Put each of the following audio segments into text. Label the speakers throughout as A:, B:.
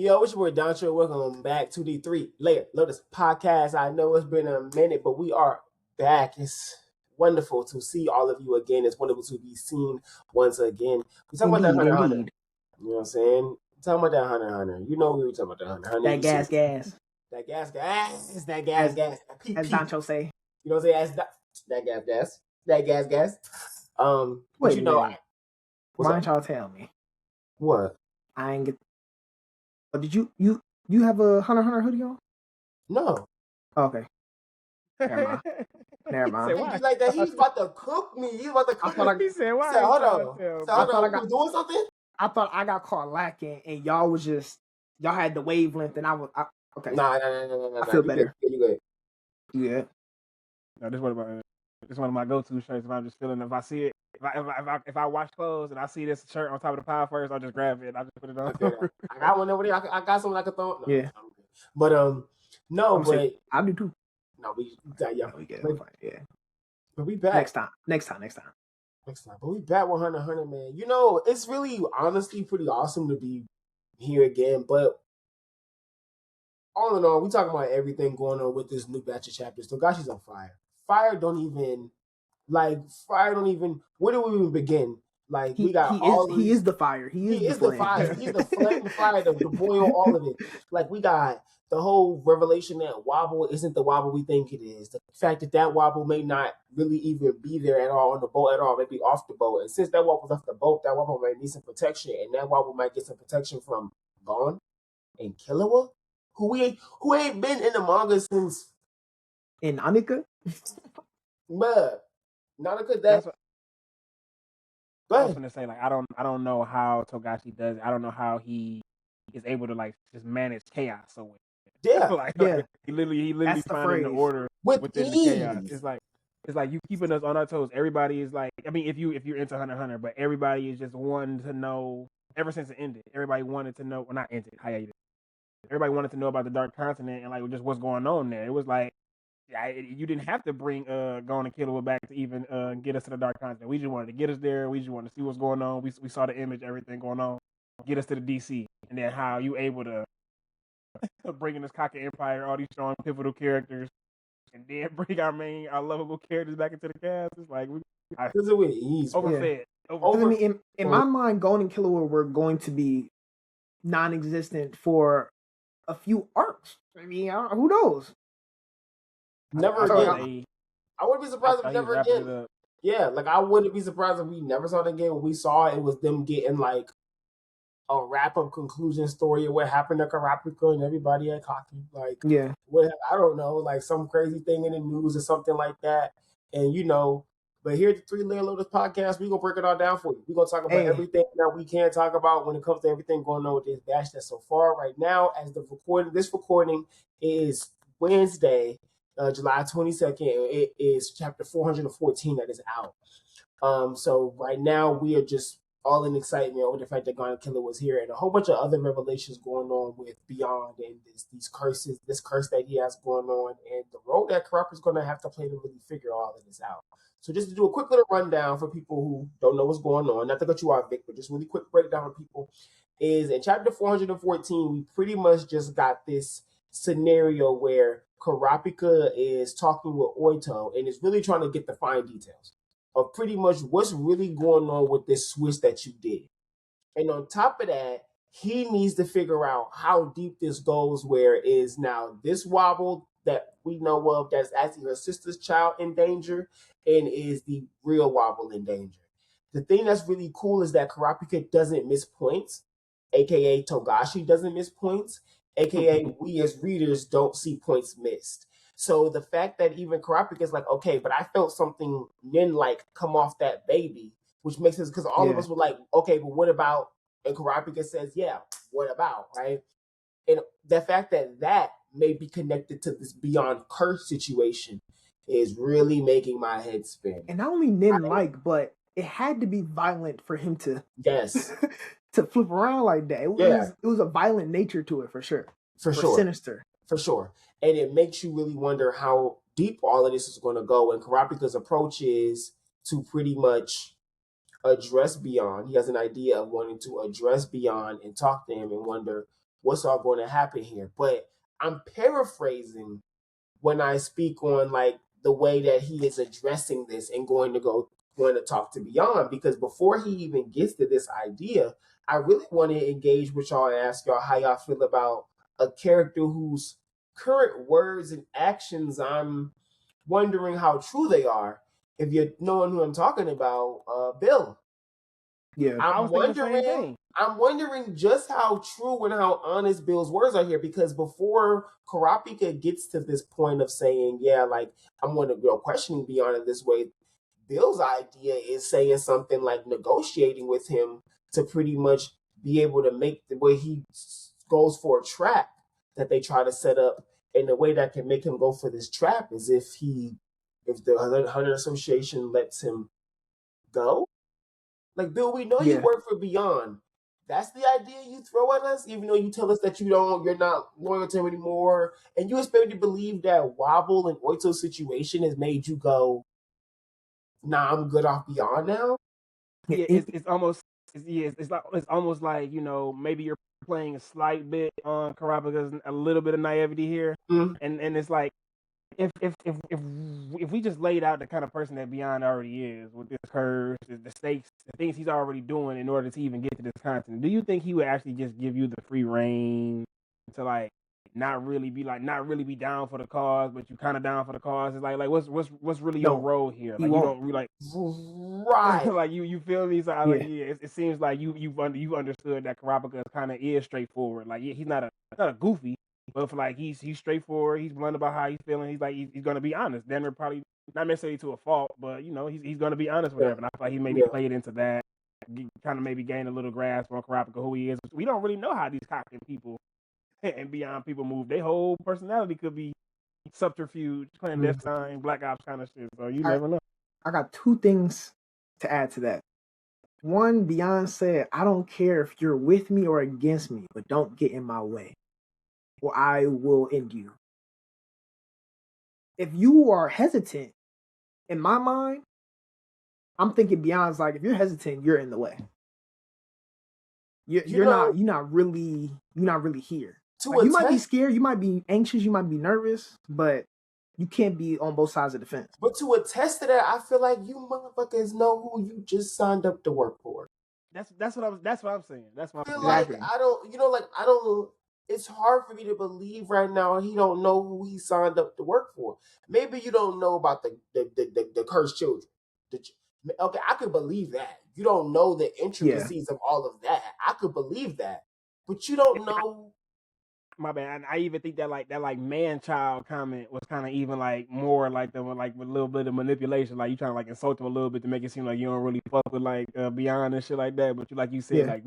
A: Yo, it's your boy Doncho. Welcome back to the Layer Lotus podcast. I know it's been a minute, but we are back. It's wonderful to see all of you again. It's wonderful to be seen once again. We talking about that Hunter x Hunter. You know what I'm saying? Talking about that Hunter x Hunter. You know we were talking about that Hunter x Hunter.
B: That gas.
A: That gas.
B: As Doncho say.
A: You know what I'm saying? That gas.
B: Wait,
A: you know,
B: why don't y'all tell me?
A: What?
B: I ain't get. Oh, did you have a Hunter x Hunter hoodie on?
A: No.
B: Oh, okay. Never mind.
A: He's like that. He's about to cook me. He's about to cook me.
C: He said, "Why?"
A: Hold on. You doing something?
B: I thought I got caught lacking, and y'all had the wavelength, and okay.
A: Nah.
B: I feel better.
A: You good?
B: Yeah.
C: No, this is one of my go-to shirts. If I'm just feeling, if I see it, if I wash clothes and I see this shirt on top of the pile first, I'll just grab it. I'll just put it on.
A: I got one over there. I got something I could throw. No,
B: yeah.
A: But
B: I do too.
A: No, we
B: get
A: it.
B: Yeah.
A: But we back
B: next time.
A: But we back with Hunter x Hunter, man. You know, it's really honestly pretty awesome to be here again. But all in all, we talking about everything going on with this new batch of chapters. Togashi's on fire. Where do we even begin? Like, we got
B: he is the fire. He is the fire.
A: He's the flame, the fire, the boil, all of it. Like, we got the whole revelation that Wobble isn't the Wobble we think it is. The fact that Wobble may not really even be there at all on the boat at all, maybe off the boat. And since that Wobble's off the boat, that Wobble might need some protection, and that Wobble might get some protection from Gon and Killua, who ain't been in the manga since
B: in Anika.
A: But Nanaka, that's what
C: I was gonna say. Like, I don't know how Togashi does it. I don't know how he is able to just manage chaos so well.
A: Yeah,
C: he literally finding the order within the chaos. It's like you keeping us on our toes. Everybody is like, I mean, if you're into Hunter x Hunter, but everybody is just wanting to know. Ever since it ended, everybody wanted to know. Well, not ended. Hiatus. Everybody wanted to know about the Dark Continent and just what's going on there. It was like, you didn't have to bring Gon and Killua back to even get us to the Dark Continent. We just wanted to get us there. We just wanted to see what's going on. We saw the image, everything going on. Get us to the DC, and then how you able to bring in this Kaka Empire, all these strong pivotal characters, and then bring our lovable characters back into the cast. It's like overfed.
B: In my mind, Gon and Killua were going to be non-existent for a few arcs. I mean, who knows?
A: Never again. I wouldn't be surprised if never again. Yeah, I wouldn't be surprised if we never saw it again. When we saw it was them getting a wrap-up conclusion story of what happened to Karapika and everybody at Kaki. I don't know, some crazy thing in the news or something like that. And but here at the Layer Lotus podcast, we're gonna break it all down for you. We're gonna talk about everything that we can talk about when it comes to everything going on with this batch that's so far. Right now, as this recording is Wednesday, July 22nd. It is chapter 414 that is out. So right now we are just all in excitement over the fact that Gon and Killua was here, and a whole bunch of other revelations going on with Beyond and this curse that he has going on, and the role that Kurapika's going to have to play to really figure all of this out. So just to do a quick little rundown for people who don't know what's going on, not to cut you off, Vic, but just really quick breakdown for people, is in chapter 414, we pretty much just got this scenario where Kurapika is talking with Oito and is really trying to get the fine details of pretty much what's really going on with this switch that you did. And on top of that, he needs to figure out how deep this goes, where is now this Wobble that we know of that's actually her sister's child in danger, and is the real Wobble in danger. The thing that's really cool is that Kurapika doesn't miss points, aka Togashi doesn't miss points, aka we as readers don't see points missed. So the fact that even Kurapika is like, okay, but I felt something come off that baby, which makes sense because all of us were like, okay, but what about? And Kurapika says, yeah, what about, right? And the fact that may be connected to this Beyond curse situation is really making my head spin.
B: And not only but it had to be violent for him to to flip around like that. It was a violent nature to it for sure.
A: For sure.
B: Sinister.
A: For sure. And it makes you really wonder how deep all of this is going to go. And Kurapika's approach is to pretty much address Beyond. He has an idea of wanting to address Beyond and talk to him and wonder what's all going to happen here. But I'm paraphrasing when I speak on like the way that he is addressing this and going to talk to Beyond, because before he even gets to this idea, I really want to engage with y'all and ask y'all how y'all feel about a character whose current words and actions I'm wondering how true they are. If you're knowing who I'm talking about, Bill.
B: Yeah,
A: I'm wondering just how true and how honest Bill's words are here, because before Kurapika gets to this point of saying, yeah, like I'm going to go questioning Beyond in this way, Bill's idea is saying something like negotiating with him to pretty much be able to make the way he goes for a trap that they try to set up, and the way that can make him go for this trap is if the Hunter Association lets him go. Like, Bill, we know you work for Beyond. That's the idea you throw at us, even though you tell us that you're not loyal to him anymore, and you expect me to believe that Wobble and Oito's situation has made you go, nah, I'm good off Beyond now.
C: Yeah, it's almost like, you know, maybe you're playing a slight bit on Kurapika's a little bit of naivety here, and it's like if we just laid out the kind of person that Beyond already is with this curve, the stakes, the things he's already doing in order to even get to this content, do you think he would actually just give you the free reign to like not really be down for the cause, but you kind of down for the cause? It's like what's really your role here? Like you don't really like
A: right.
C: Like you feel me? So it seems like you've understood that Kurapika is straightforward. Like he's not a goofy. But for like he's straightforward, he's blunt about how he's feeling. He's like he's gonna be honest. Denver probably not necessarily to a fault, but you know he's gonna be honest with her. And I feel like he maybe played into that, kind of maybe gain a little grasp on Kurapika, who he is. We don't really know how these cocky people and Beyond people move. Their whole personality could be subterfuge, clandestine, black ops kind of shit. So you never know.
B: I got two things to add to that. One, Beyond said, "I don't care if you're with me or against me, but don't get in my way, or I will end you." If you are hesitant, in my mind, I'm thinking Beyond's like, if you're hesitant, you're in the way. You're not really here. Like, you might be scared, you might be anxious, you might be nervous, but you can't be on both sides of the fence.
A: But to attest to that, I feel like you motherfuckers know who you just signed up to work for.
C: That's what I'm saying. That's my
A: feel like I don't. It's hard for me to believe right now he don't know who he signed up to work for. Maybe you don't know about the cursed children. Okay, I could believe that. You don't know the intricacies of all of that. I could believe that. But you don't know.
C: My bad. I even think that man-child comment was kind of even like more like with a little bit of manipulation. Like you trying to like insult him a little bit to make it seem like you don't really fuck with like Beyond and shit like that. But like you said, like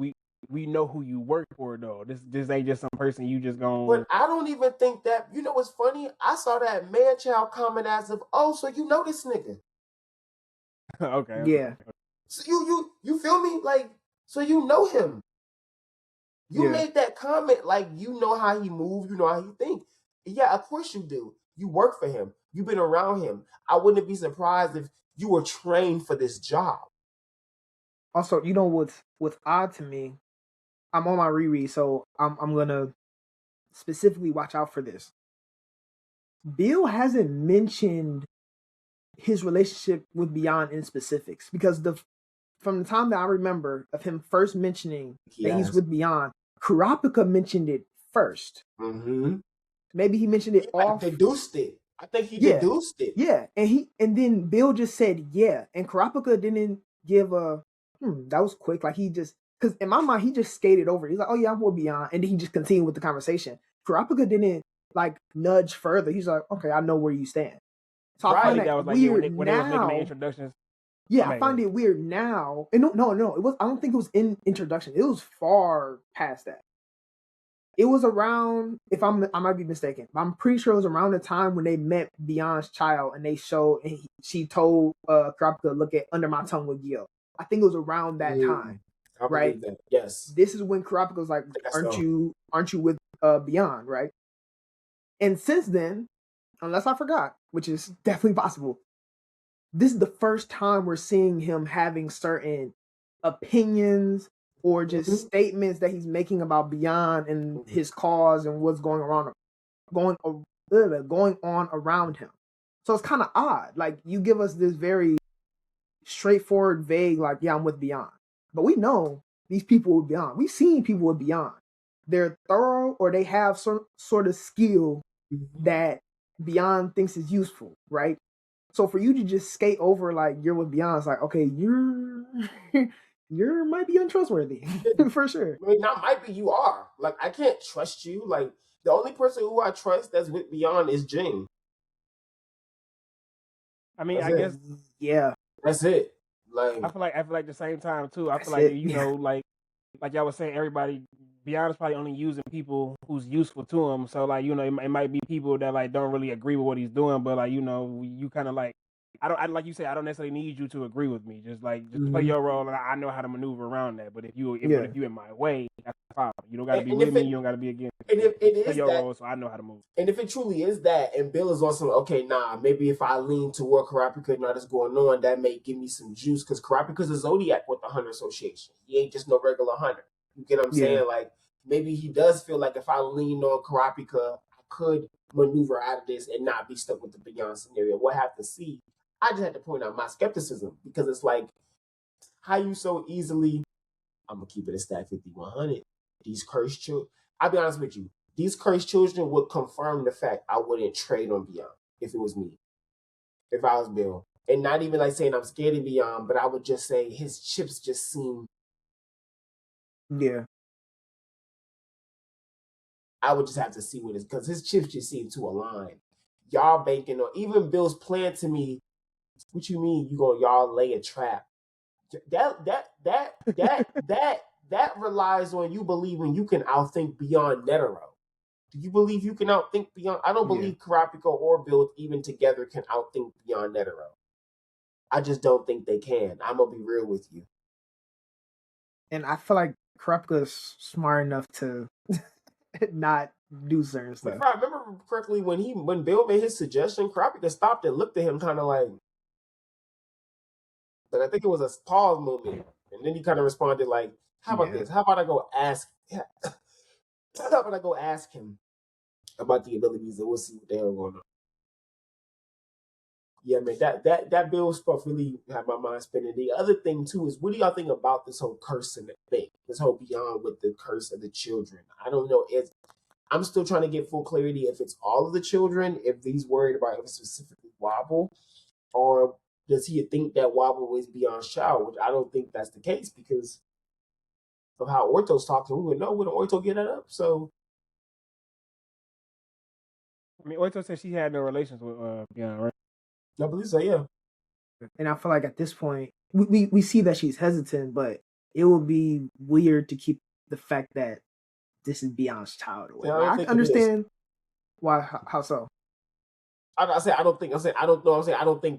C: we know who you work for though. This ain't just some person you just gonna.
A: But I don't even think that. You know what's funny? I saw that man-child comment as of, oh, so you know this nigga.
C: Okay.
B: Yeah.
A: So you feel me? Like, so you know him. You made that comment like you know how he moves, you know how he thinks. Yeah, of course you do. You work for him. You've been around him. I wouldn't be surprised if you were trained for this job.
B: Also, you know what's odd to me? I'm on my reread, so I'm gonna specifically watch out for this. Bill hasn't mentioned his relationship with Beyond in specifics, because from the time that I remember of him first mentioning that he's with Beyond, Kurapika mentioned it first.
A: Mm-hmm.
B: Maybe he mentioned it off.
A: Deduced it. I think he deduced it.
B: Yeah, and then Bill just said and Kurapika didn't give a that was quick. Like he just, because in my mind he just skated over it. He's like, oh yeah, I'm with Beyond, and then he just continued with the conversation. Kurapika didn't like nudge further. He's like, okay, I know where you stand. So I find that was weird
C: when they was making the introductions.
B: Yeah, I find it weird now. And no, it was. I don't think it was in introduction. It was far past that. It was around, I might be mistaken, but I'm pretty sure it was around the time when they met Beyond's child, and they showed, and she told Kurapika, look at Under My Tongue with Gil. I think it was around that time, right?
A: That. Yes.
B: This is when Kurapika was like, aren't you with Beyond, right? And since then, unless I forgot, which is definitely possible, this is the first time we're seeing him having certain opinions or just statements that he's making about Beyond and his cause and what's going on around him. So it's kind of odd. Like, you give us this very straightforward, vague, like, yeah, I'm with Beyond. But we know these people with Beyond. We've seen people with Beyond. They're thorough, or they have some sort of skill that Beyond thinks is useful, right? So for you to just skate over like you're with Beyond, it's like, okay, you might be untrustworthy for sure.
A: I mean, not might be, you are. Like, I can't trust you. Like, the only person who I trust that's with Beyond is Jing.
C: I mean, I guess,
B: yeah,
A: that's it. Like,
C: I feel like the same time too. I feel like know, like y'all was saying, everybody Beyond is probably only using people who's useful to him. So like, it might be people that like don't really agree with what he's doing, but like, you kind of like, I like you say, I don't necessarily need you to agree with me. Just play your role, and I know how to maneuver around that. But if you in my way, that's fine. You don't got to be with me. You don't got to be against me.
A: And if it is
C: your
A: that,
C: role, so I know how to move.
A: And if it truly is that, and Bill is also okay, maybe if I lean toward Kurapika and all that's going on, that may give me some juice, because Kurapika's a Zodiac with the Hunter Association. He ain't just no regular hunter. You get what I'm saying? Like, maybe he does feel like if I lean on Kurapika, I could maneuver out of this and not be stuck with the Beyond scenario. We'll have to see. I just had to point out my skepticism, because it's like, how you so easily, I'm going to keep it a stat 5100. These cursed children, I'll be honest with you, these cursed children would confirm the fact I wouldn't trade on Beyond if it was me, if I was Bill. And not even like saying I'm scared of Beyond, but I would just say his chips just seem.
B: Yeah.
A: I would just have to see what it is, because his chips just seem to align. Y'all banking on, even Bill's plan to me, what you mean y'all lay a trap? That relies on you believing you can outthink Beyond Netero. Do you believe you can outthink Beyond? I don't believe Kurapika or Build even together can outthink Beyond Netero. I just don't think they can. I'm gonna be real with you.
B: And I feel like Kurapika is smart enough to not do certain stuff.
A: If I remember correctly, when Bill made his suggestion, Kurapika stopped and looked at him kind of like, but I think it was a pause moment, and then he kind of responded like, "How about this? How about I go ask? How about I go ask him about the abilities, and we'll see what the hell going on." Yeah, man, that Bill stuff really had my mind spinning. The other thing too is, what do y'all think about this whole cursing thing? This whole Beyond with the curse of the children. I don't know. I'm still trying to get full clarity if it's all of the children, if he's worried about if specifically Wobble, or does he think that Wobble is Beyond's child? Which I don't think that's the case, because of how Orto's talking. We would know when Orto get that up. So,
C: I mean, Orto said she had no relations with Beyond, right?
A: I believe so, yeah.
B: And I feel like at this point, we see that she's hesitant, but it would be weird to keep the fact that this is Beyond's child away. Yeah, I can understand why. How so?
A: I don't think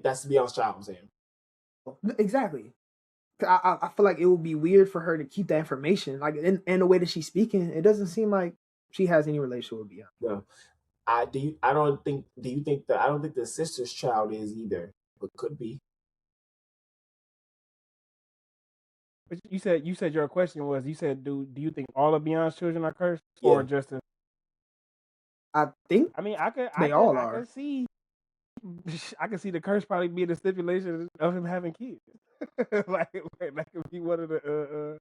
A: that's Beyond's child. I'm saying
B: exactly. I feel like it would be weird for her to keep that information, like in the way that she's speaking. It doesn't seem like she has any relationship with Beyond.
A: No, I don't think the sister's child is either, but could be.
C: But you said your question was, you said, do you think all of Beyond's children are cursed, or just a?
B: I think.
C: I mean, I could see. I can see the curse probably being the stipulation of him having kids. like that could be one of the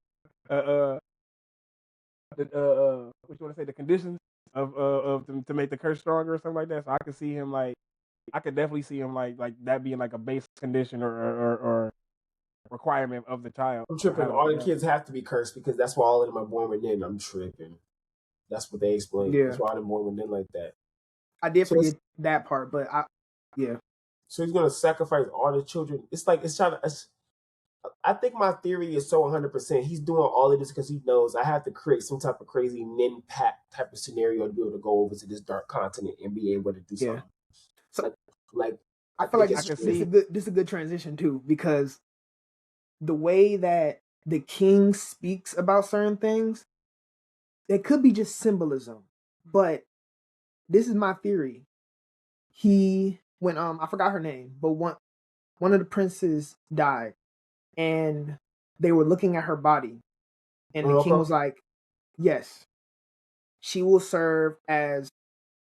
C: what you want to say, the conditions of to make the curse stronger or something like that. So I could see him I could definitely see him like that being like a base condition or requirement of the child.
A: I'm tripping. All the kids have to be cursed, because that's why all of them are born within. I'm tripping. That's what they explain. Yeah. That's why they're born within like that.
B: I did forget that part, but yeah.
A: So he's gonna sacrifice all the children. It's like I think my theory is so 100%. He's doing all of this because he knows I have to create some type of crazy Nin-Pat type of scenario to be able to go over to this dark continent and be able to do something.
B: So, I feel like this is a good transition too, because the way that the king speaks about certain things, it could be just symbolism, but this is my theory. When I forgot her name, but one of the princes died, and they were looking at her body, And the king was like, yes, she will serve as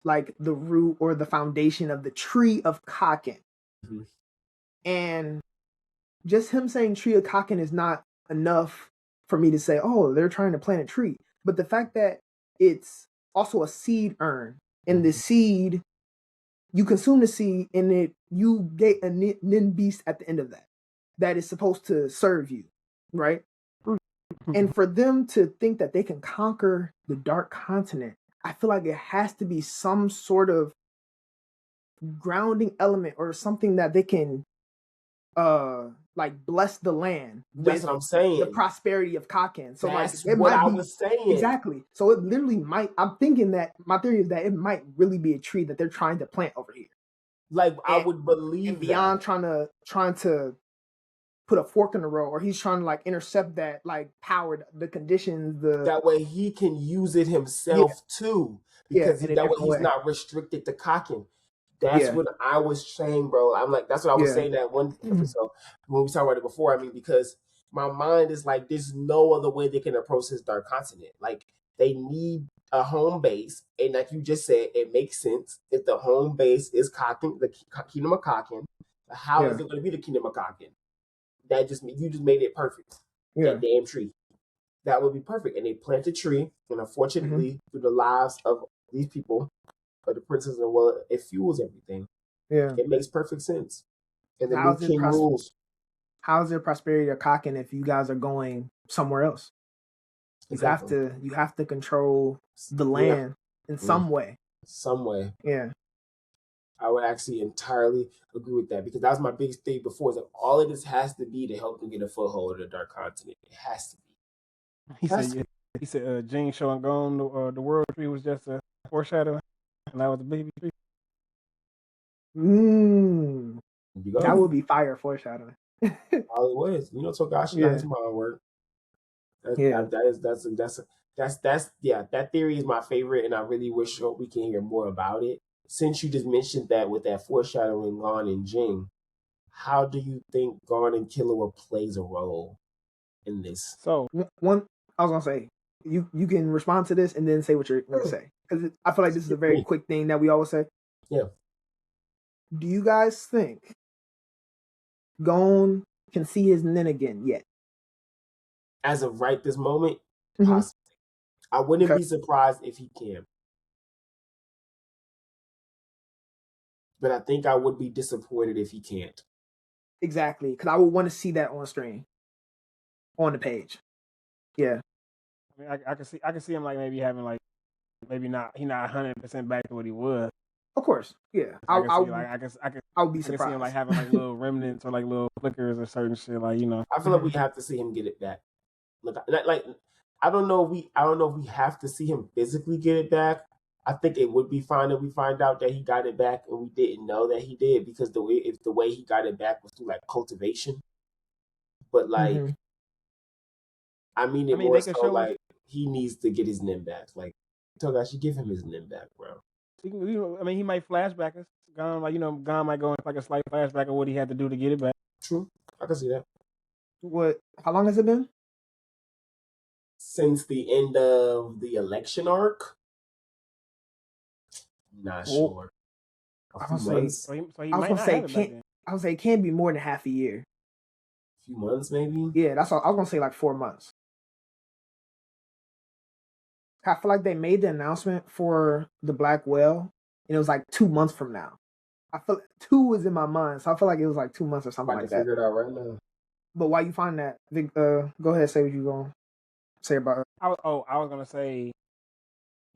B: like the root or the foundation of the tree of Kaken. Mm-hmm. And just him saying tree of Kaken is not enough for me to say, oh, they're trying to plant a tree. But the fact that it's also a seed urn, and the seed, you consume the seed, and you get a nin beast at the end of that is supposed to serve you, right? And for them to think that they can conquer the Dark Continent, I feel like it has to be some sort of grounding element or something that they can like bless the land.
A: That's what I'm saying.
B: The prosperity of Kaken. So
A: that's
B: like it
A: what
B: might
A: I
B: be,
A: was saying.
B: Exactly. So it literally might. I'm thinking that my theory is that it might really be a tree that they're trying to plant over here.
A: Like I would believe
B: and beyond
A: that.
B: trying to put a fork in the road, or he's trying to like intercept that like power, the conditions,
A: that way he can use it himself too, because that way he's not restricted to Kaken. That's what I was saying, bro. I'm like, that's what I was saying that one episode when we talked about it before. I mean, because my mind is like, there's no other way they can approach this Dark Continent. Like, they need a home base, and like you just said, it makes sense. If the home base is Kaken, the Kingdom of Kaken, how is it going to be the Kingdom of Kaken? You just made it perfect. That damn tree. That would be perfect. And they plant a tree, and unfortunately, through the lives of these people, of the princess, and well, it fuels everything.
B: Yeah,
A: it makes perfect sense. And the new king rules.
B: How's there prosperity of Kaken if you guys are going somewhere else? Exactly. You have to control the land in some way.
A: Some way.
B: Yeah.
A: I would actually entirely agree with that, because that was my biggest thing before. Is that all of this has to be to help them get a foothold of the Dark Continent. It has to be.
C: He said Jing showing Gon the world tree was just a foreshadowing, and that was a baby tree.
B: That would be fire foreshadowing.
A: All it was. Togashi got his mind work. That theory is my favorite, and I really wish we can hear more about it. Since you just mentioned that with that foreshadowing Gon and Jing, how do you think Gon and Killua plays a role in this?
B: So one, I was gonna say, you can respond to this and then say what you're gonna say, because I feel like this is a very quick thing that we always say.
A: Yeah.
B: Do you guys think Gon can see his nin again yet?
A: As of right this moment, possibly. I wouldn't be surprised if he can. But I think I would be disappointed if he can't.
B: Exactly, because I would want to see that on screen, on the page. Yeah.
C: I mean, I can see him like maybe having like maybe not 100% back to what he was.
B: Of course, yeah. I would be surprised.
C: I can see him like having like little remnants or like little flickers or certain shit, like
A: I feel like we have to see him get it back. Like I don't know if we have to see him physically get it back. I think it would be fine if we find out that he got it back and we didn't know that he did, because the way he got it back was through like cultivation. But like, I mean more so like he needs to get his nin back. Like, Togashi, give him his nin back, bro.
C: I mean, he might flashback us. Gon might go into like a slight flashback of what he had to do to get it back.
A: True, I can see that.
B: How long has it been?
A: Since the end of the election arc. Not sure. A few months.
C: So he might not have it back then.
B: I would say it can't be more than half a year.
A: A few months, maybe?
B: Yeah, that's all. I was going to say like 4 months. I feel like they made the announcement for the Black Whale, and it was like 2 months from now. I feel 2 was in my mind, so I feel like it was like 2 months or something like that.
A: Figure it out right now.
B: But while you find that, Vic, go ahead, say what you're going to say about it.
C: I was going to say,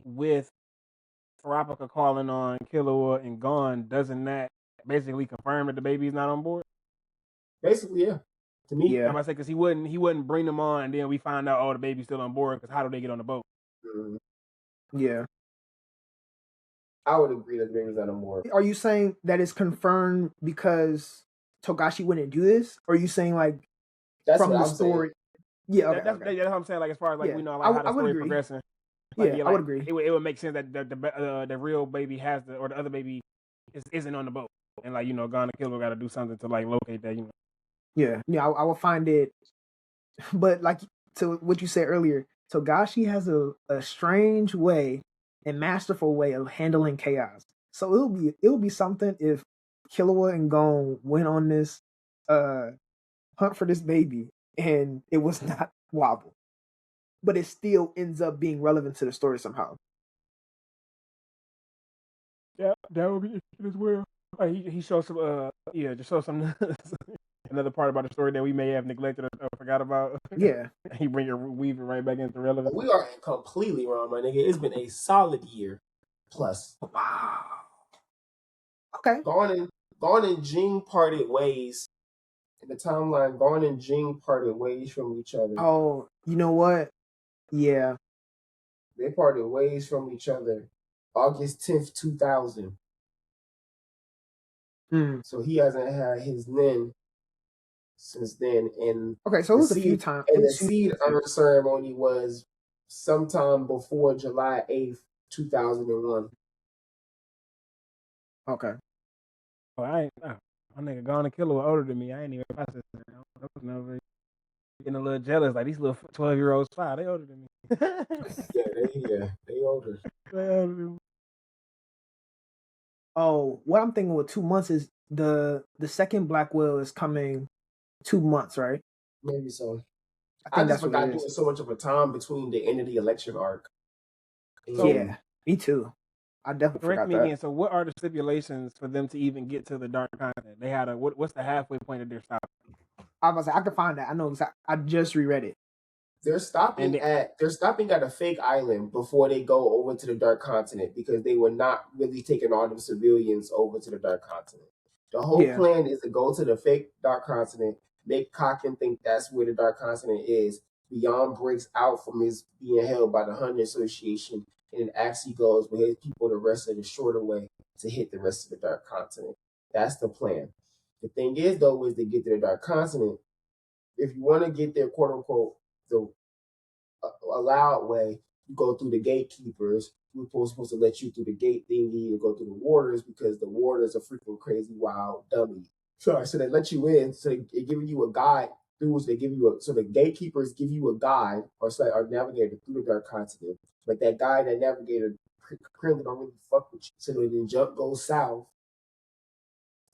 C: with Kurapika calling on Killua and Gon, doesn't that basically confirm that the baby's not on board?
A: Basically, yeah. To me,
C: yeah. I'm gonna say, because he wouldn't bring them on, and then we find out, the baby's still on board. Because how do they get on the boat?
B: Yeah,
A: I would agree that the baby's not on board.
B: Are you saying that it's confirmed because Togashi wouldn't do this, or are you saying like
A: that's
B: from the
A: story?
B: Saying? Yeah,
C: that's what I'm saying. Like, as far as like we know, like how the story is progressing. Like,
B: I would agree.
C: It would make sense that the real baby or the other baby isn't on the boat, and like Gon and Killua got to do something to like locate that.
B: Yeah. I will find it, but like to what you said earlier, Togashi has a strange way and masterful way of handling chaos. So it'll be something if Killua and Gon went on this hunt for this baby and it was not Wobble, but it still ends up being relevant to the story somehow.
C: Yeah, that would be interesting as well. He shows some just show some another part about the story that we may have neglected or forgot about.
B: Yeah.
C: He weave it right back into relevance.
A: We are completely wrong, my nigga. It's been a solid year plus.
B: Wow. Okay.
A: Gon and Jing parted ways. In the timeline, Gon and Jing parted ways from each other.
B: Oh, you know what? Yeah.
A: They parted ways from each other August 10th, 2000. So he hasn't had his Nin since then. And
B: okay, so it was a few times.
A: And the seed honor ceremony was sometime before July 8th, 2001.
B: Okay.
C: Oh, my nigga Gon and Killua older than me. I ain't even processed that. I was never getting a little jealous. Like these little 12-year-olds, they older than me.
A: They older.
C: They older than me.
B: Oh, what I'm thinking with 2 months is the second Black Whale is coming 2 months, right?
A: Maybe so. I just forgot there was so much of a time between the end of the election arc.
B: Yeah, me too. I definitely
C: correct
B: forgot
C: me
B: that.
C: again. So, what are the stipulations for them to even get to the dark continent? They had what's the halfway point of their stop?
B: I was like, I could find that. I know exactly. I just reread it.
A: They're stopping at a fake island before they go over to the Dark Continent because they were not really taking all them civilians over to the Dark Continent. The whole plan is to go to the fake Dark Continent, make Kakin think that's where the Dark Continent is. Beyond breaks out from his being held by the Hunter Association and actually goes with his people the rest of the shorter way to hit the rest of the Dark Continent. That's the plan. The thing is, though, is to get to the Dark Continent, if you want to get there, quote unquote, the allowed way, you go through the gatekeepers. We're supposed to let you through the gate thingy and go through the warders because the warders are freaking crazy, wild, dummy. So they let you in. So they give you a guide through which they give you so the gatekeepers give you a guide or navigator through the Dark Continent. But that guide, that navigator, currently don't really fuck with you. So then jump goes south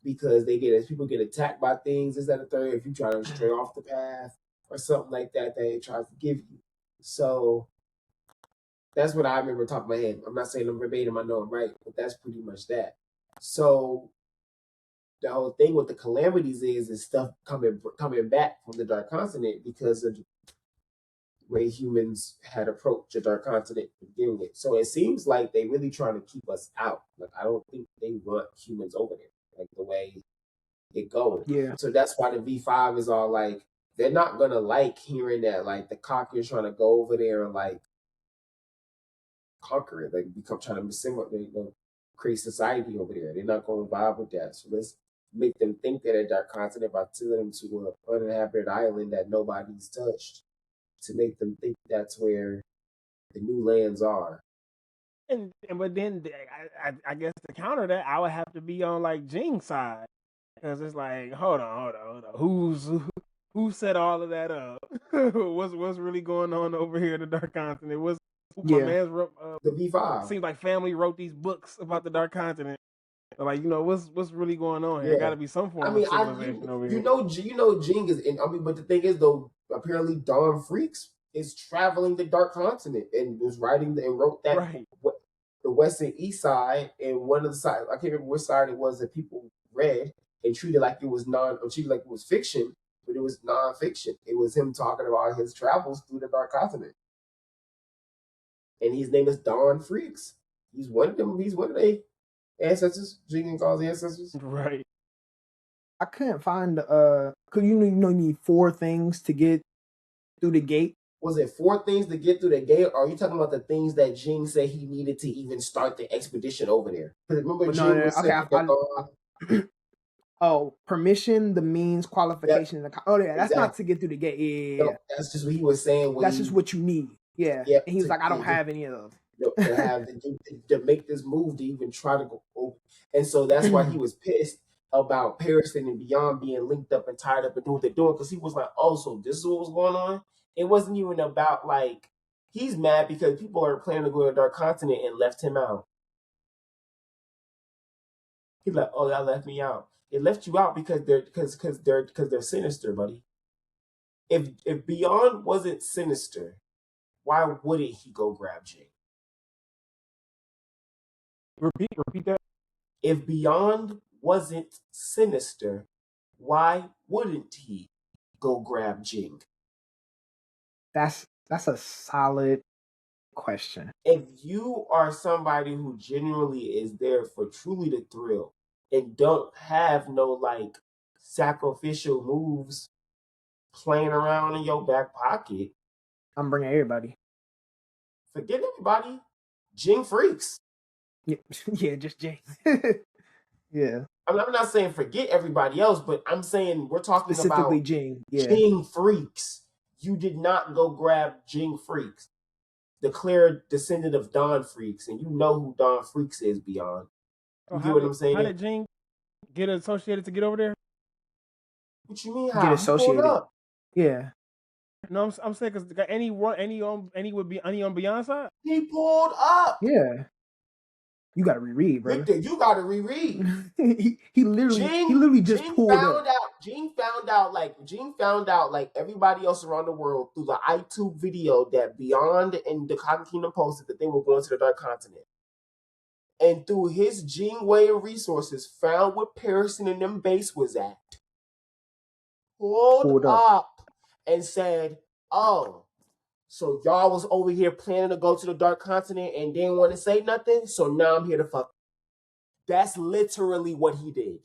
A: because people get attacked by things. Is that a third? If you try to stray off the path or something like that, they try to give you. So that's what I remember top of my head. I'm not saying I'm verbatim, I know I'm right, but that's pretty much that. So the whole thing with the calamities is stuff coming back from the Dark Continent because of the way humans had approached the Dark Continent to begin with. So it seems like they really trying to keep us out. Like I don't think they want humans over there, like the way it goes.
B: Yeah.
A: So that's why the V5 is all like, they're not gonna like hearing that like the Cockers trying to go over there and like conquer it, like trying to create society over there. They're not gonna vibe with that. So let's make them think that a Dark Continent by telling them to an uninhabited island that nobody's touched, to make them think that's where the new lands are.
C: But then I guess to counter that, I would have to be on like Jing's side because it's like, hold on. Who set all of that up? What's really going on over here in the Dark Continent? My man's
A: the V5.
C: Seems like family wrote these books about the Dark Continent. Like, what's really going on here? There got to be some form of civilization over here.
A: Jing is in. But the thing is, though, apparently Don Freaks is traveling the Dark Continent and was writing and wrote that the west and east side, and one of the sides, I can't remember which side it was that people read and treated like it was fiction, but it was non-fiction. It was him talking about his travels through the Dark Continent. And his name is Don Freaks. He's one of them. He's one of the ancestors. Jing calls the ancestors.
C: Right.
B: I couldn't find cause you need 4 things to get through the gate.
A: Was it 4 things to get through the gate? Or are you talking about the things that Jing said he needed to even start the expedition over there? Because remember Jing was saying
B: permission, the means, qualification. Yep. That's not to get through the gate. Yeah.
A: No, that's just what he was saying.
B: That's just what you need. Yeah.
A: Yep,
B: and he was like, I don't have any of those.
A: To make this move to even try to go over. And so that's why he was pissed about Paris and Beyond being linked up and tied up and doing what they're doing, because he was like, oh, so this is what was going on? It wasn't even about like he's mad because people are planning to go to the Dark Continent and left him out. He's like, oh, y'all left me out. It left you out because they're sinister, buddy. If Beyond wasn't sinister, why wouldn't he go grab Jing?
C: Repeat that.
A: If Beyond wasn't sinister, why wouldn't he go grab Jing?
B: That's a solid question.
A: If you are somebody who genuinely is there for truly the thrill and don't have no like sacrificial moves playing around in your back pocket,
B: I'm bringing everybody.
A: Forget everybody. Jing freaks.
B: Yeah, just Jing. Yeah.
A: I'm not saying forget everybody else, but I'm saying we're talking
B: specifically
A: about
B: Jing. Yeah.
A: Jing freaks. You did not go grab Jing freaks. The clear descendant of Dawn freaks, and you know who Dawn freaks is, Beyond. You get what I'm saying?
C: How did Jing get associated to get over there?
A: What you mean? How?
B: Get associated?
A: Up?
B: Yeah.
C: No, I'm saying because any would be any on Beyond side.
A: He pulled up.
B: Yeah. You gotta reread, bro.
A: Victor, you gotta reread.
B: he literally just pulled up.
A: Gene found out like everybody else around the world through the iTube video that Beyond and the Cotton Kingdom posted that they were going to the Dark Continent. And through his Gene way of resources, found what Pearson and them base was at. Pulled up and said, oh, so y'all was over here planning to go to the Dark Continent and didn't want to say nothing, so now I'm here to fuck. That's literally what he did.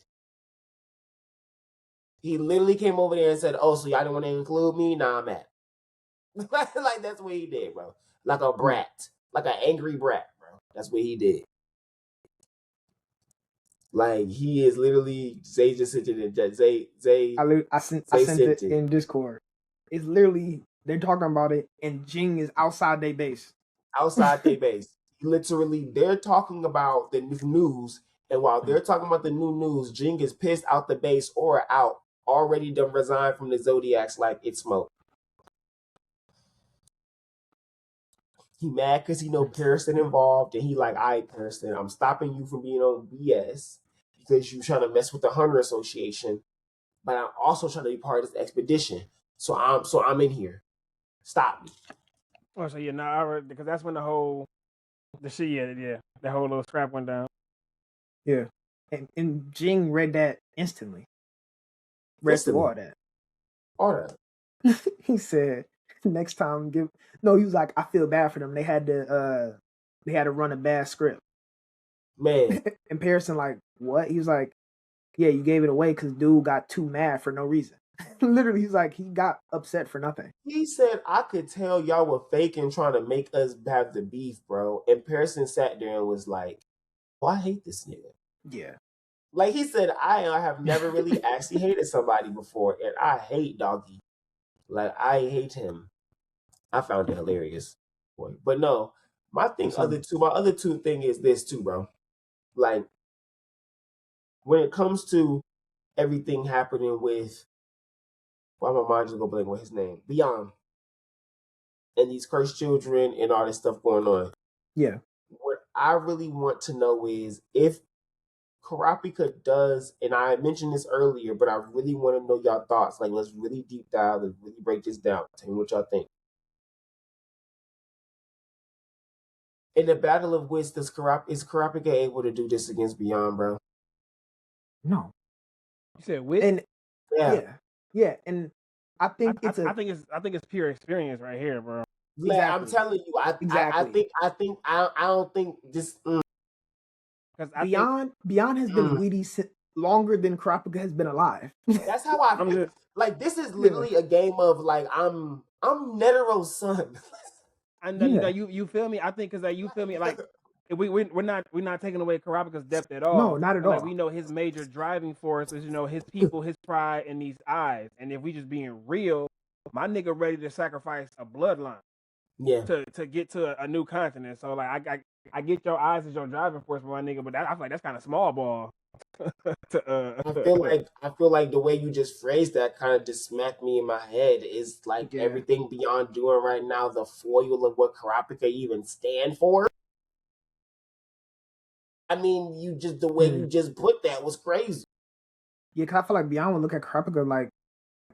A: He literally came over there and said, oh, so y'all didn't want to include me? Nah, I'm at. Like, that's what he did, bro. Like a brat. Like an angry brat, bro. That's what he did. Like, he is literally, Zay just sent it in.
B: I sent it in Discord. It's literally... They're talking about it, and Jing is outside their base.
A: Outside their base. Literally, they're talking about the new news, and while they're talking about the new news, Jing is pissed out the base or out, already done resigned from the Zodiacs like it's smoke. He mad because he know Pearson involved, and he like, all right, Pearson, I'm stopping you from being on BS because you trying to mess with the Hunter Association, but I'm also trying to be part of this expedition. So I'm in here. Stop me.
C: Oh, so yeah, because that's when the whole little scrap went down.
B: Yeah, and Jing read that instantly. Read through all that.
A: All that.
B: He said, "Next time, he was like, I feel bad for them. They had to run a bad script."
A: Man,
B: and Pearson like, what? He was like, yeah, you gave it away because dude got too mad for no reason. Literally, he's like, he got upset for nothing.
A: He said, I could tell y'all were faking trying to make us have the beef, bro. And Pearson sat there and was like, oh, I hate this nigga.
B: Yeah.
A: Like he said, I have never really actually hated somebody before, and I hate Doggy. Like, I hate him. I found it hilarious. But no, my other two thing is this too, bro. Like, when it comes to everything happening with, why my mind just go blank with his name? Beyond. And these cursed children and all this stuff going on.
B: Yeah.
A: What I really want to know is if Kurapika does, and I mentioned this earlier, but I really want to know y'all thoughts. Like, let's really deep dive, let's really break this down. Tell me what y'all think. In the Battle of Wits, is Kurapika able to do this against Beyond, bro?
B: No.
C: You said Wit?
B: And yeah, and I think I
C: think it's pure experience right here, bro.
A: Yeah, exactly. I'm telling you, I don't think this.
B: Beyond has been witty longer than Kurapika has been alive.
A: That's how I feel. Like, this is literally a game of like I'm Netero's son.
C: And you feel me? I think because you feel me, like we're not taking away Kurapika's depth at all.
B: No, not at all.
C: Like, we know his major driving force is his people, his pride, and these eyes. And if we just being real, my nigga ready to sacrifice a bloodline.
A: Yeah.
C: To get to a new continent. So like I get your eyes as your driving force, my nigga, but I feel like that's kind of small ball.
A: I feel like the way you just phrased that kind of just smacked me in my head. Is like everything Beyond doing right now the foil of what Karapika even stand for. I mean, you just the way you just put that was crazy.
B: Yeah, cause I feel like Beyond would look at Karapika like,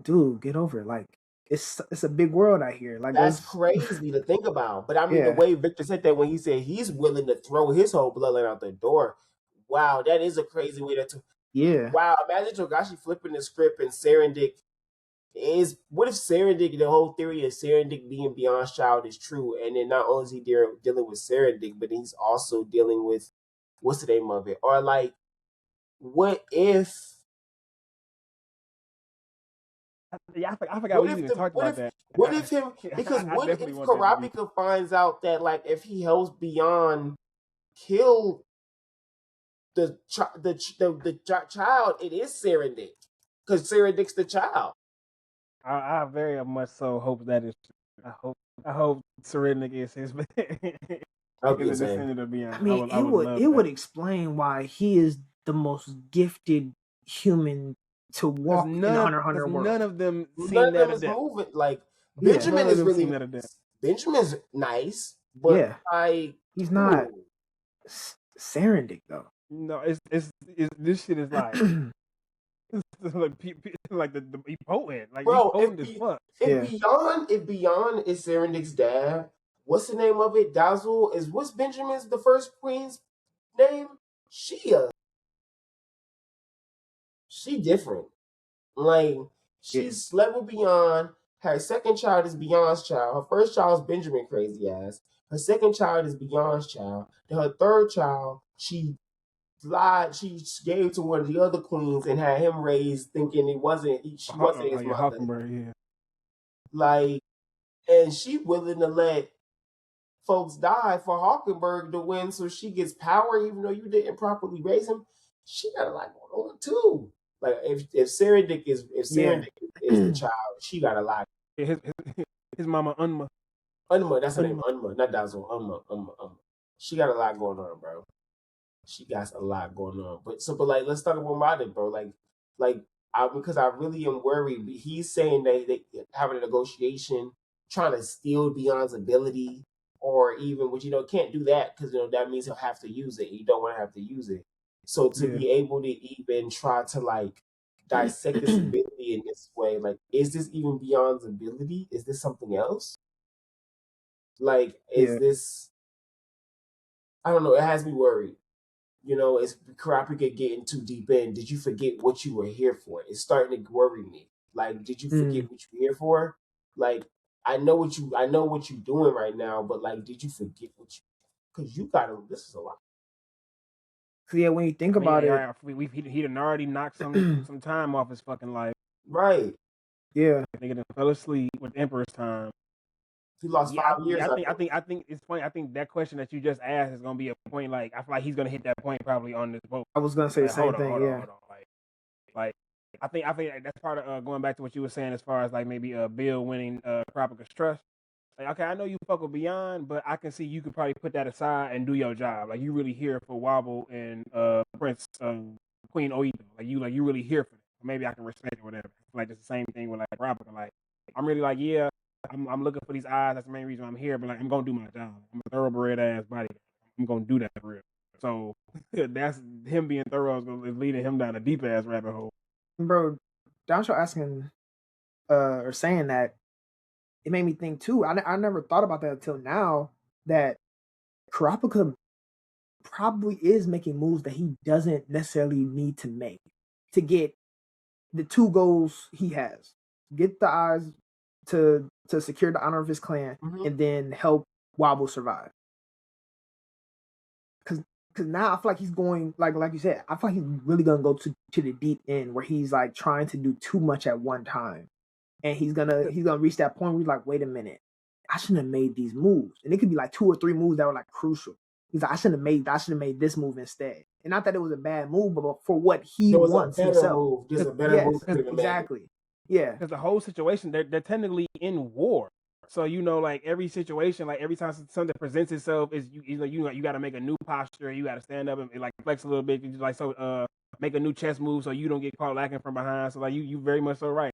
B: dude, get over it. Like it's a big world out here. Like
A: that's crazy to think about. But I mean, the way Victor said that when he said he's willing to throw his whole bloodline out the door. Wow, that is a crazy way to.
B: Yeah.
A: Wow, imagine Togashi flipping the script and Serendic is. What if Serendic, the whole theory of Serendic being Beyond's child is true, and then not only is he dealing with Serendic, but he's also dealing with what's the name of it? Or like, what if?
C: Yeah, I forgot we even talked about that.
A: What if him? Because what if Karapika finds out that like if he helps Beyond kill the child, it is Serendic because Serendic's the child.
C: I very much so hope that is. I hope Serendic is his.
B: I mean, it would explain why he is the most gifted human to walk in the Hunter world.
C: None of them seem that adept.
A: Moving. Like Benjamin is really Benjamin's nice, but
B: he's not Serendic though.
C: No, it's this shit is like like the potent, like
A: bro.
C: Potent as fuck.
A: If Beyond is Serendic's dad, what's the name of it? Dazzle is what's Benjamin's the first queen's name? She different. Like she's slept with Beyond. Her second child is Beyond's child. Her first child is Benjamin crazy ass. Her second child is Beyond's child. Then her third child, she lied. She gave to one of the other queens and had him raised, thinking she wasn't his mother. Like, and she willing to let folks die for Hawkenberg to win, so she gets power, even though you didn't properly raise him. She got a lot going on too. Like if Serendic is the child, she got a lot.
C: His mama Unma,
A: that's her name. Unma, not Dazzle. Unma. She got a lot going on, bro. She got a lot going on. But like, let's talk about it, bro. Because I really am worried. He's saying that they having a negotiation, trying to steal Beyond's ability, or even which can't do that because that means he'll have to use it. You don't want to have to use it. So to be able to even try to like dissect this ability in this way, like, is this even Beyond's ability? Is this something else? Like, is this? I don't know. It has me worried. It's Karapika getting too deep in. Did you forget what you were here for? It's starting to worry me. Like, did you forget what you were here for? Like, I know what you're doing right now, but like, did you forget what you? Because you gotta. This is a lot.
B: Yeah, when you think about it,
C: he done already knocked some time off his fucking life.
A: Right.
B: Yeah.
C: Nigga done fell asleep with Emperor's time.
A: He lost 5 years.
C: I think it's funny. I think that question that you just asked is gonna be a point. Like I feel like he's gonna hit that point probably on this vote.
B: I was gonna say the same thing.
C: Hold on. Like I think that's part of going back to what you were saying as far as like maybe Bill winning Karapika's trust. Like, okay, I know you fuck with Beyond, but I can see you could probably put that aside and do your job. Like you really here for Wobble and Prince Queen Oito. Like you really here for them. Maybe I can respect it or whatever. Like it's the same thing with like Karapika. Like I'm really like I'm looking for these eyes. That's the main reason I'm here. But like I'm gonna do my job. I'm a thoroughbred ass body. I'm gonna do that for real. So that's him being thorough is leading him down a deep ass rabbit hole.
B: Bro, Doncho asking or saying that. It made me think too. I never thought about that until now. That Karapika probably is making moves that he doesn't necessarily need to make to get the two goals he has: get the eyes to secure the honor of his clan, and then help Wobble survive. Because now I feel like he's going like you said. I feel like he's really gonna go to the deep end where he's like trying to do too much at one time. And he's gonna reach that point where he's like, wait a minute, I shouldn't have made these moves. And it could be like 2 or 3 moves that were like crucial. He's like, I should have made this move instead. And not that it was a bad move, but for what he wants himself.
A: Just a better move.
B: Exactly. Yeah.
C: Because the whole situation, they're technically in war. So like every situation, like every time something presents itself, is you got to make a new posture. You got to stand up and like flex a little bit, make a new chest move so you don't get caught lacking from behind. So like you very much so right.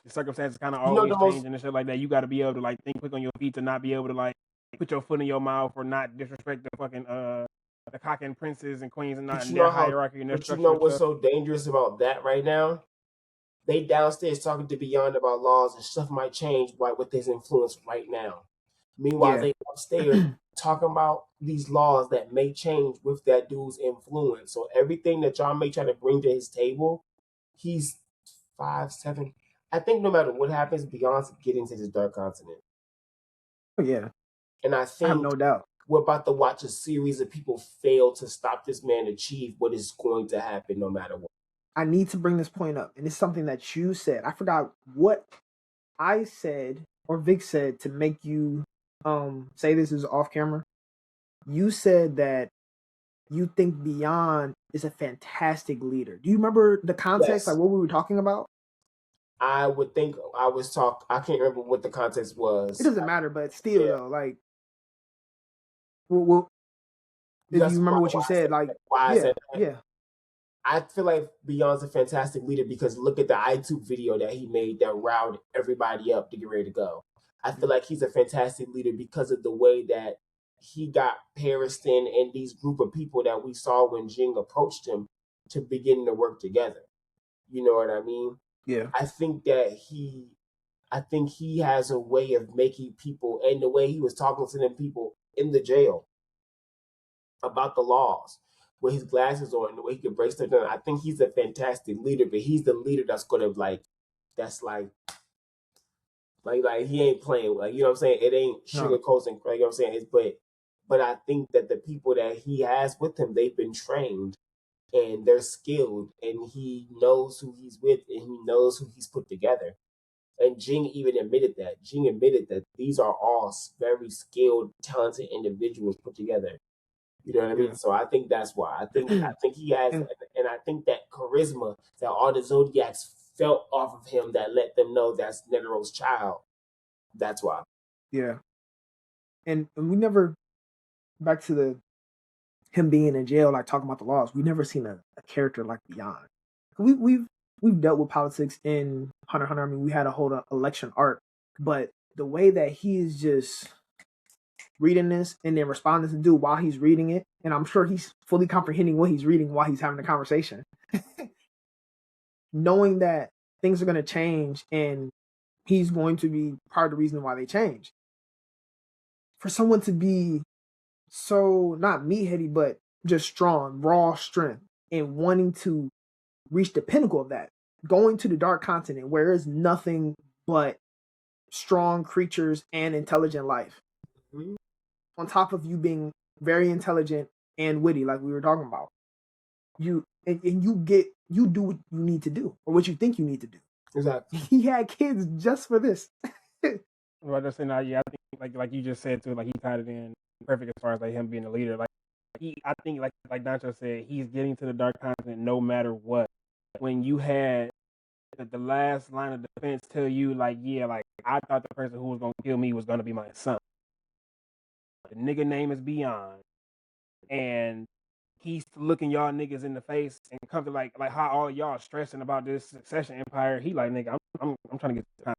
C: The circumstances kind of always changing and shit like that. You got to be able to like think quick on your feet to not be able to like put your foot in your mouth or not disrespect the fucking the cock and princes and queens and not in their hierarchy and their structure.
A: But you know what's so dangerous about that right now? They downstairs talking to Beyond about laws and stuff might change with his influence right now. Meanwhile, they upstairs talking about these laws that may change with that dude's influence. So everything that y'all may try to bring to his table, he's 5'7". I think no matter what happens, Beyond's getting to this dark continent.
B: Oh yeah.
A: And I think
B: I have no doubt.
A: We're about to watch a series of people fail to stop this man achieve what is going to happen no matter what.
B: I need to bring this point up, and it's something that you said. I forgot what I said or Vic said to make you say this is off camera. You said that you think Beyond is a fantastic leader. Do you remember the context, like what we were talking about?
A: I would think I can't remember what the context was.
B: It doesn't matter, but still though, like well if you remember what you said, like
A: why I said that. I feel like Beyond's a fantastic leader because look at the iTunes video that he made that riled everybody up to get ready to go. I feel like he's a fantastic leader because of the way that he got Pariston and these group of people that we saw when Jing approached him to begin to work together. You know what I mean?
B: Yeah.
A: I think he has a way of making people, and the way he was talking to them people in the jail about the laws, with his glasses on, the way he could break stuff down. I think he's a fantastic leader, but he's the leader that's gonna like he ain't playing. Like, you know what I'm saying? It ain't sugarcoating, you know what I'm saying? But I think that the people that he has with him, they've been trained and they're skilled, and he knows who he's with and he knows who he's put together. And Jing even admitted that. Jing admitted that these are all very skilled, talented individuals put together. You know what I mean? So I think that's why. I think he has, and I think that charisma that all the Zodiacs felt off of him that let them know that's Netero's child. That's why.
B: Yeah. And we never, back to him being in jail, like talking about the laws, we never seen a character like Beyond. We've dealt with politics in Hunter x Hunter. I mean, we had a whole election arc, but the way that he is just reading this and then responding to dude while he's reading it, and I'm sure he's fully comprehending what he's reading while he's having the conversation, knowing that things are going to change and he's going to be part of the reason why they change. For someone to be so not meatheady, but just strong, raw strength, and wanting to reach the pinnacle of that, going to the dark continent where there's nothing but strong creatures and intelligent life. Mm-hmm. On top of you being very intelligent and witty, like we were talking about, you do what you need to do or what you think you need to do.
A: Exactly.
B: He had kids just for this.
C: Well, I just say now, I think like you just said too, like he tied it in perfect as far as like him being a leader. I think like Dancho said, he's getting to the dark continent no matter what. When you had the last line of defense tell you like I thought the person who was gonna kill me was gonna be my son. The nigga name is Beyond, and he's looking y'all niggas in the face and come to like how all y'all stressing about this succession empire. He like, nigga, I'm trying to get the time.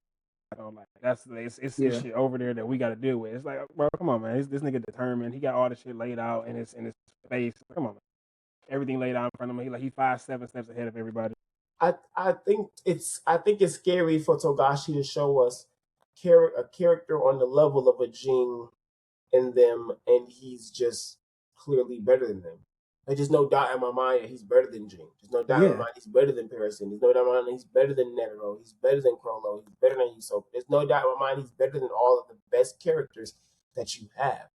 C: Like it's this shit over there that we got to deal with. It's like, bro, come on, man. This nigga determined. He got all the shit laid out in his face. Come on, man. Everything laid out in front of him. He's 5-7 steps ahead of everybody.
A: I think it's scary for Togashi to show us a character on the level of a Jing in them, and he's just clearly better than them. There's no doubt in my mind that he's better than Jing. There's no doubt in my mind he's better than Pariston. There's no doubt in my mind he's better than Netero. He's better than Crollo. He's better than Usopp. There's no doubt in my mind he's better than all of the best characters that you have.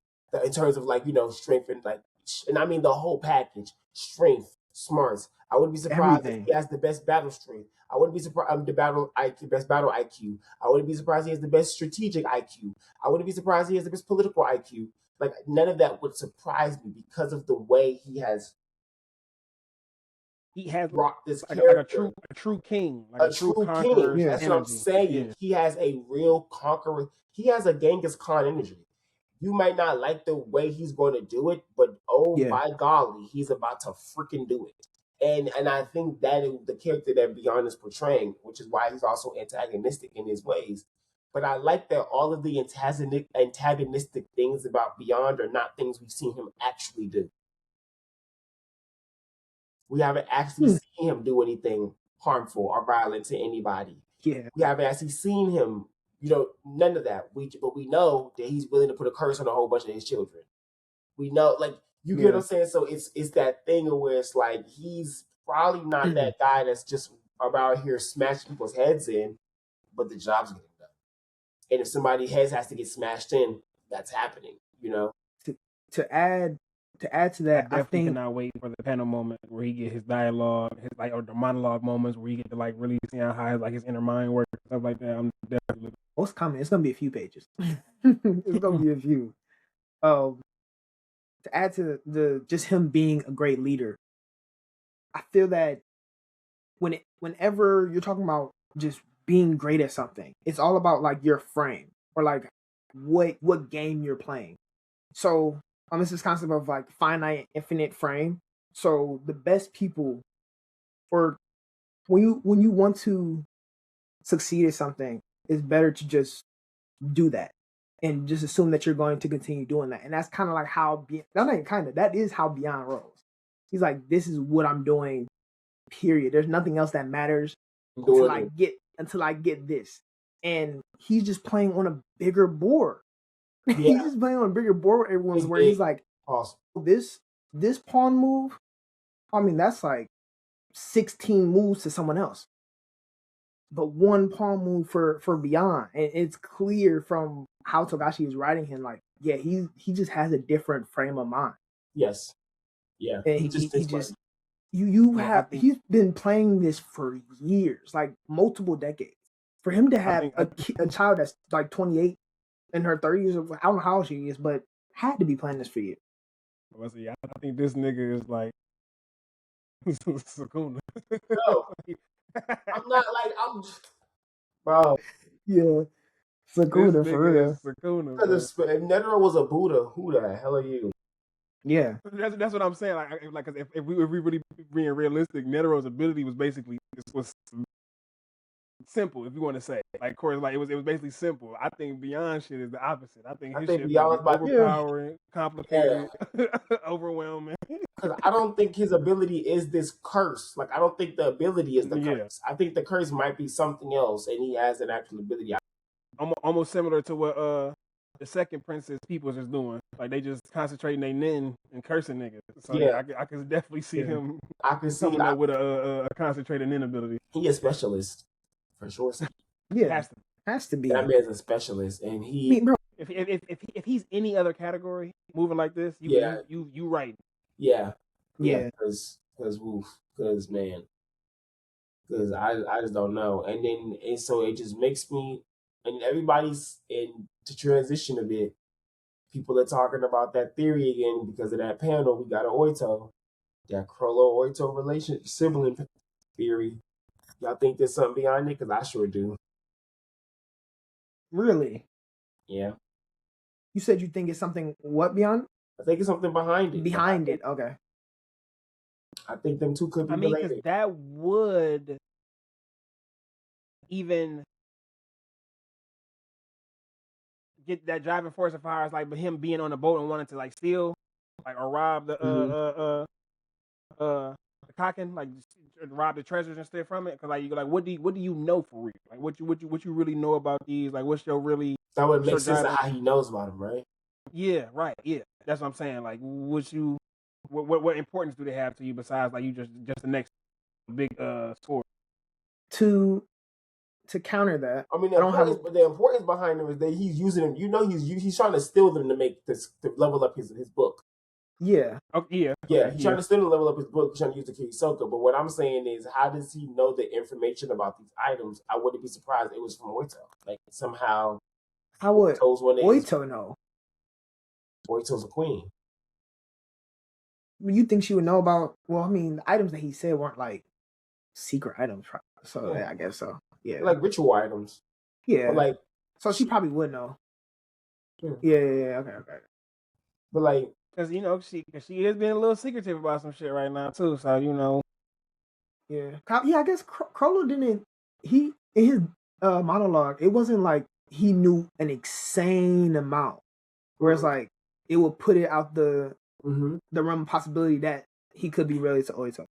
A: In terms of strength and I mean the whole package. Strength, smarts. I wouldn't be surprised if he has the best battle strength. I wouldn't be surprised best battle IQ. I wouldn't be surprised he has the best strategic IQ. I wouldn't be surprised he has the best political IQ. Like, none of that would surprise me because of the way he has
C: he has
A: brought this
C: like
A: character,
C: a true king, like a true
A: king. That's
C: energy.
A: what I'm saying. Yeah. He has a real conqueror. He has a Genghis Khan energy. You might not like the way he's going to do it, but by golly, he's about to freaking do it. And I think that is the character that Beyond is portraying, which is why he's also antagonistic in his ways. But I like that all of the antagonistic things about Beyond are not things we've seen him actually do. We haven't actually seen him do anything harmful or violent to anybody.
B: Yeah.
A: We haven't actually seen him, none of that. But we know that he's willing to put a curse on a whole bunch of his children. We know, like, you get what I'm saying? So it's that thing where it's like he's probably not that guy that's just about here smashing people's heads in, but the job's getting done. And if somebody's heads has to get smashed in, that's happening,
B: To add to that, I think
C: cannot wait for the panel moment where he get his dialogue, or the monologue moments where he get to like really see how his inner mind works, stuff like that. I'm definitely
B: most coming. It's gonna be a few pages. It's gonna be a few. To add to the just him being a great leader, I feel that whenever you're talking about just being great at something, it's all about like your frame or like what game you're playing. So this is concept of like finite, infinite frame. So the best people, or when you want to succeed at something, it's better to just do that and just assume that you're going to continue doing that. And that's kind of like how that is how Beyond rolls. He's like, this is what I'm doing. Period. There's nothing else that matters until I get this. And he's just playing on a bigger board. Yeah. He's just playing on a bigger board. Everyone's where he's like,
A: awesome.
B: This pawn move, I mean, that's like 16 moves to someone else. But one pawn move for Beyond. And it's clear from how Togashi is writing him, like, yeah, he just has a different frame of mind.
A: Yes. Yeah.
B: And he's been playing this for years, like multiple decades. For him to have a child that's like 28 in her 30s, I don't know how old she is, but had to be playing this for you.
C: I think this nigga is like Sukuna.
A: No, I'm not like I'm just, bro.
B: Yeah, Sukuna for real.
C: Sukuna.
A: If Netero was a Buddha, who the hell are you?
B: Yeah,
C: that's what I'm saying. Like if we really being realistic, Netero's ability was basically simple, if you want to say. Like, of course, like it was basically simple. I think Beyond shit is the opposite. I think his shit is overpowering, complicated, overwhelming.
A: Because I don't think his ability is this curse. Like, I don't think the ability is the curse. I think the curse might be something else, and he has an actual ability.
C: Almost similar to what the second Princess Peoples is doing. Like, they just concentrating their nin and cursing niggas. So yeah, I can definitely see him.
A: I can see
C: that with a concentrated nin ability.
A: He a specialist. For sure.
B: Yeah, has to be.
A: That man's a specialist, and he.
C: bro, if he's any other category moving like this, you right.
A: Yeah. Because man, because I just don't know, and so it just makes me, and everybody's in to transition a bit. People are talking about that theory again because of that panel. We got an Oito, that Crollo Oito relationship sibling theory. Y'all think there's something behind it? Because I sure do.
B: Really?
A: Yeah.
B: You said you think it's something what beyond?
A: I think it's something behind it.
B: Behind it, okay.
A: I think them two could be related.
C: Because that would even get that driving force as far as like him being on the boat and wanting to like steal, like or rob the Kaken, like rob the treasures and stuff from it. Because like you like, what do you know for real? Like what you really know about these? Like what's your really?
A: That would make sense of how he knows about them, right?
C: Yeah, right. Yeah, that's what I'm saying. Like, what importance do they have to you besides like you just the next big score?
B: To counter that,
A: I mean, the importance behind them is that he's using them. You know, he's trying to steal them to make this to level up his book.
B: Yeah.
C: Oh, yeah.
A: Yeah, he's trying to still level up his book. He's trying to use the Kiyosoka. But what I'm saying is, how does he know the information about these items? I wouldn't be surprised it was from Oito. Like somehow,
B: how would Oito know?
A: Oito's a queen.
B: you think she would know about? Well, I mean, the items that he said weren't like secret items, so yeah, I guess so. Yeah,
A: like ritual items.
B: Yeah,
A: but like
B: so she probably would know. Yeah. Okay.
A: But like,
C: because she is being a little secretive about some shit right now too. So
B: Yeah, I guess Crollo didn't. He in his monologue, it wasn't like he knew an insane amount. Whereas like it would put it out the realm of possibility that he could be related to Oito.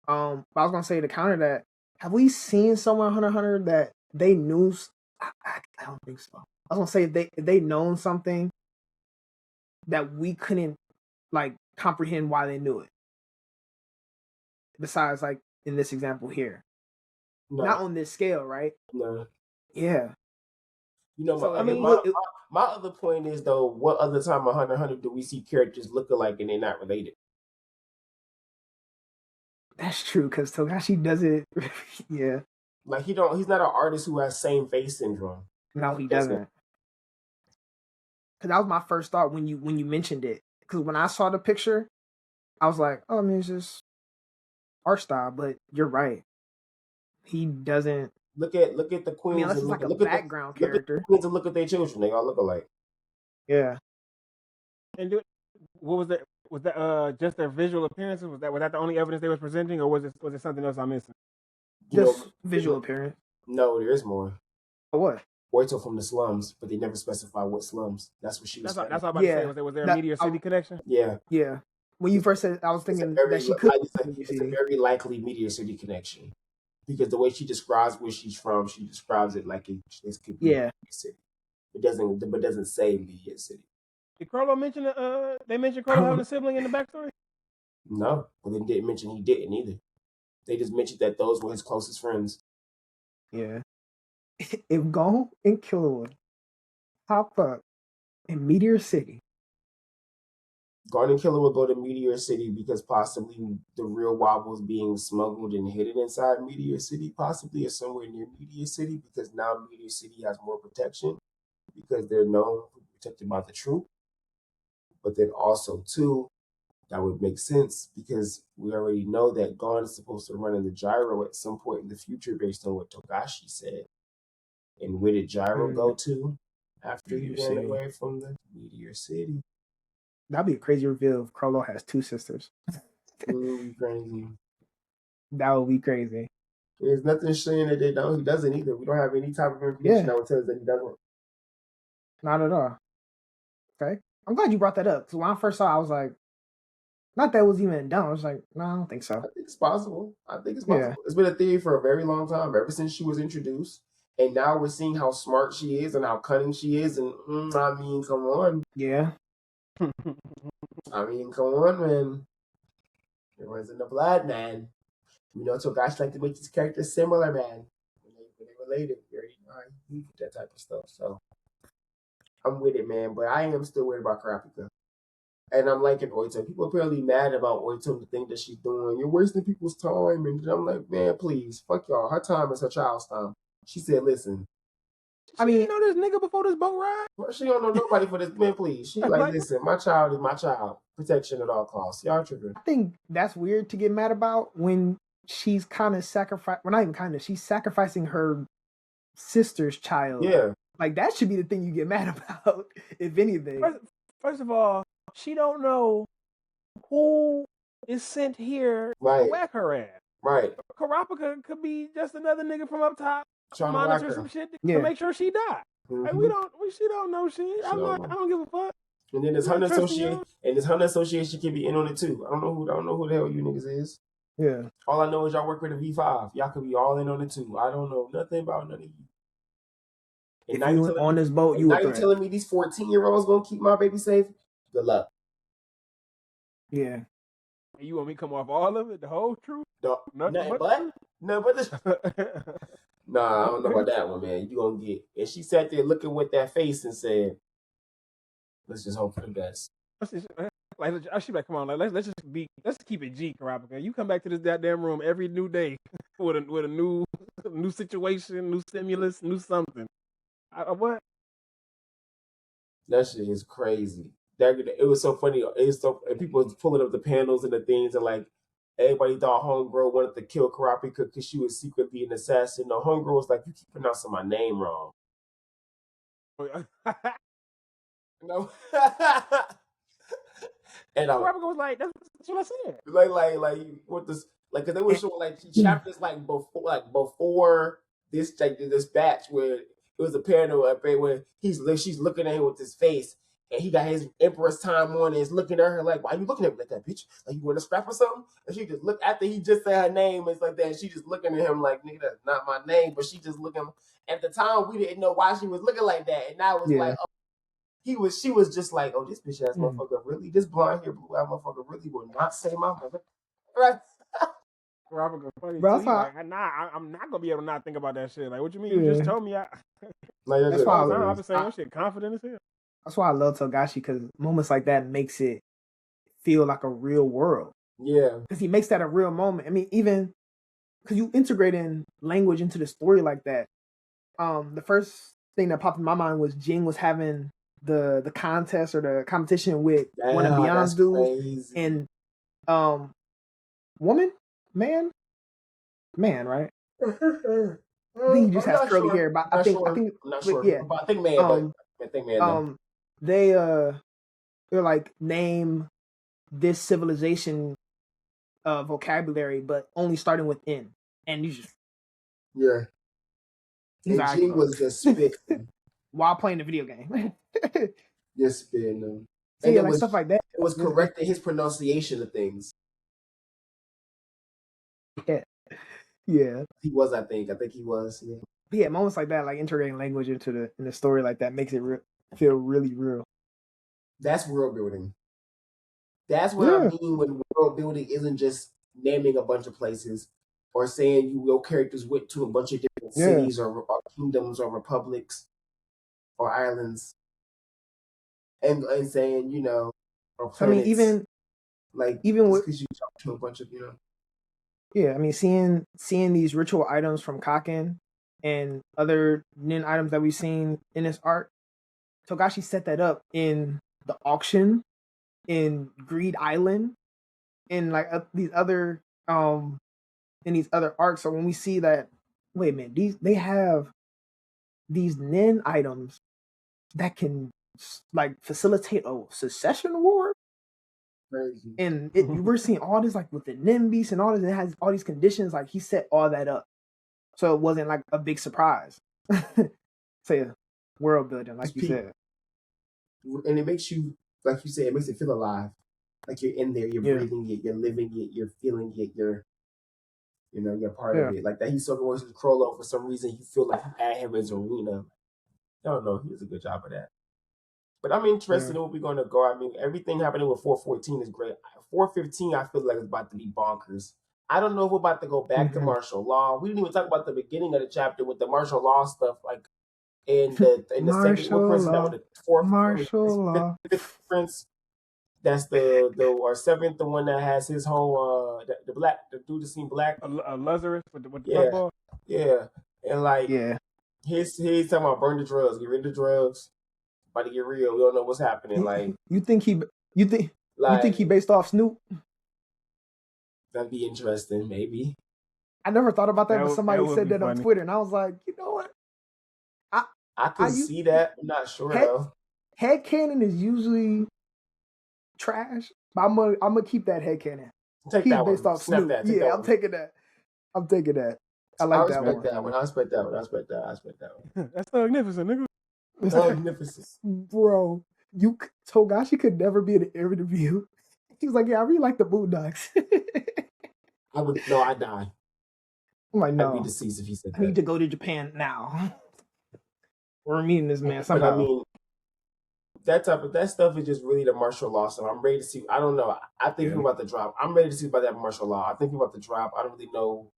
B: But I was gonna say to counter that, have we seen somewhere in Hunter x Hunter that they knew? I don't think so. I was gonna say if they known something that we couldn't like comprehend why they knew it. Besides, like in this example here, not on this scale, right?
A: No.
B: Yeah.
A: So, my other point is though, what other time on Hunter x Hunter do we see characters look alike and they're not related?
B: That's true, because Togashi doesn't. Yeah.
A: Like he's not an artist who has same face syndrome.
B: No, he doesn't. Because that was my first thought when you mentioned it. Because when I saw the picture, I was like, oh, I mean, it's just art style. But you're right. He doesn't.
A: Look at the queens. I mean,
B: unless it's like a background character.
A: Look at their children. They all look alike.
B: Yeah.
C: And what was that? Was that just their visual appearances? Was that the only evidence they was presenting, or was it something else I'm missing?
B: Just visual appearance.
A: No, there is more.
B: What?
A: Oito from the slums, but they never specify what slums. That's what she was saying.
C: That's all I'm about to say. Was there a Meteor City connection?
A: Yeah.
B: Yeah. When you first said, I was thinking that she could.
A: It's a very likely Meteor City connection. Because the way she describes where she's from, she describes it like it could be Meteor City. It doesn't say Meteor City.
C: Did Crollo mention they mentioned Crollo having a sibling in the backstory?
A: No, but they didn't mention he didn't either. They just mentioned that those were his closest friends.
B: Yeah. If Gon and Killua pop up in Meteor City,
A: Gon and Killua will go to Meteor City because possibly the real Wobble is being smuggled and hidden inside Meteor City, possibly, or somewhere near Meteor City, because now Meteor City has more protection because they're known for protected by the troop. But then also, too, that would make sense because we already know that Gon is supposed to run in the gyro at some point in the future based on what Togashi said. And where did Gyro go to after he ran away from the Meteor City?
B: That'd be a crazy reveal if Crollo has two sisters.
A: That would be crazy.
B: That would be crazy.
A: There's nothing saying that they don't. He doesn't either. We don't have any type of information that would tell us that he doesn't.
B: Not at all. Okay. I'm glad you brought that up. Because when I first saw it, I was like, not that it was even done. I was like, no, I don't think so.
A: I think it's possible. Yeah. It's been a theory for a very long time, ever since she was introduced. And now we're seeing how smart she is and how cunning she is. And I mean, come on.
B: Yeah.
A: I mean, come on, man. It runs in the blood, man. You know, Togashi like to make these characters similar, man. When they related, you already know how you do that type of stuff. So I'm with it, man. But I am still worried about Kurapika. And I'm liking Oito. People are apparently mad about Oito, the thing that she's doing. You're wasting people's time. And I'm like, man, please, fuck y'all. Her time is her child's time. She said, listen.
C: I mean, you know this nigga before this boat ride?
A: Well, she don't know nobody for this, man, please. She like, listen, my child is my child. Protection at all costs. Y'all tripping.
B: I think that's weird to get mad about when she's kind of she's sacrificing her sister's child.
A: Yeah.
B: Like, that should be the thing you get mad about, if anything.
C: First of all, she don't know who is sent here to whack her ass.
A: Right.
C: Kurapika could be just another nigga from up top trying to monitor some shit to make sure she die.
A: Mm-hmm.
C: Like she don't know shit. I don't give a fuck.
A: And then this Hunter Association can be in on it too. I don't know who the hell you niggas is.
B: Yeah.
A: All I know is y'all work with a V5. Y'all could be all in on it too. I don't know nothing about none of you.
B: And if you on this boat, you
A: telling me these 14-year-olds gonna keep my baby safe? Good luck.
B: Yeah.
C: And you want me to come off all of it, the whole truth?
A: Nothing but the Nah, I don't know about that one, man. You gonna get. And she sat there looking with that face and said, "Let's just hope for the best."
C: I should be like, come on, let's just keep it G, Kurapika. You come back to this goddamn room every new day with a new situation, new stimulus, new something. What?
A: That shit is crazy. it was so funny. It was so people was pulling up the panels and the things, and like everybody thought Homegirl wanted to kill Karapika because she was secretly an assassin. No, Homegirl was like, "You keep pronouncing my name wrong." No.
C: And Karapika was like, "That's what I said."
A: Like what this like because they were showing like chapters like before this batch where it was a panel up there where she's looking at him with his face. And he got his Emperor's time on and is looking at her like, why are you looking at me like that, bitch? Like, you want to scrap or something? And she just look after he just said her name. It's like that. And she just looking at him like, nigga, that's not my name. But she just looking. At the time, we didn't know why she was looking like that. And now it's like, oh, she was just like, oh, this bitch ass motherfucker really, this blonde hair, blue eyed motherfucker really will not say my mother. Right?
C: Robert go funny. Bro, like, I'm not gonna be able to not think about that shit. Like, what you mean? You just told me. That's why I've been saying shit confident as hell.
B: That's why I love Togashi, because moments like that makes it feel like a real world.
A: Yeah.
B: Because he makes that a real moment. I mean, even because you integrate in language into the story like that. The first thing that popped in my mind was Jing was having the contest or the competition with one of Beyond's dudes. And man, right? I think he just has curly hair, but I think
A: I'm not sure. Yeah. But I think man, though.
B: They're like, name this civilization vocabulary, but only starting with N. And you just
A: And Jing was just spitting
B: while playing the video game.
A: Just spitting them.
B: So and like stuff like that.
A: It was correcting his pronunciation of things.
B: Yeah.
A: He was, I think he was. Yeah.
B: Yeah, moments like that, like integrating language into the story like that, makes it feel really real.
A: That's world building. That's what I mean when world building isn't just naming a bunch of places or saying your characters went to a bunch of different cities or kingdoms or republics or islands, and saying, you know, or planets.
B: I mean, even
A: because you talk to a bunch of, you know.
B: Yeah, I mean, seeing these ritual items from Kaken and other nin items that we've seen in this arc, Togashi set that up in the auction, in Greed Island, in like these other arcs. So when we see that, wait a minute, they have these nin items that can like facilitate a succession war.
A: Crazy.
B: And we're seeing all this like with the Nimbus and all this. It has all these conditions. Like he set all that up, so it wasn't like a big surprise. So yeah, world building, like you said,
A: and it makes you, like you said, it makes it feel alive. Like you're in there, you're breathing it, you're living it, you're feeling it, you're part of it. Like that, he's so good with Crollo. For some reason, you feel like you add him as arena. I don't know. He does a good job of that. But I'm interested in what we're going to go. I mean, everything happening with 414 is great. 415, I feel like it's about to be bonkers. I don't know if we're about to go back to martial law. We didn't even talk about the beginning of the chapter with the martial law stuff, like in the second law. The fourth
B: martial law.
A: Prince. That's the seventh, the one that has his whole the dude that seemed black,
C: a Lazarus with the black ball.
A: Yeah, and like he's talking about burn the drugs, get rid of the drugs. About to get real. We don't know what's happening. Like
B: you think he based off Snoop?
A: That'd be interesting, maybe.
B: I never thought about that, but somebody said that on Twitter, and I was like, you know what?
A: I could see that. I'm not sure though.
B: Headcanon is usually trash, but I'm gonna keep that headcanon.
A: Take that
B: based
A: one.
B: off Snoop. I'm taking that. I like that one.
A: I respect that one.
C: That's magnificent, nigga.
A: Magnificent.
B: Bro, Togashi could never be in an interview. He was like, yeah, I really like the Boondocks.
A: I'd die.
B: I'm like, no.
A: I'd be deceased if he said that.
B: I need to go to Japan now. We're meeting this man somehow.
A: But I mean, that stuff is just really the martial law stuff. I'm ready to see. I don't know. I think we're about to drop. I'm ready to see about that martial law. I think we're about to drop. I don't really know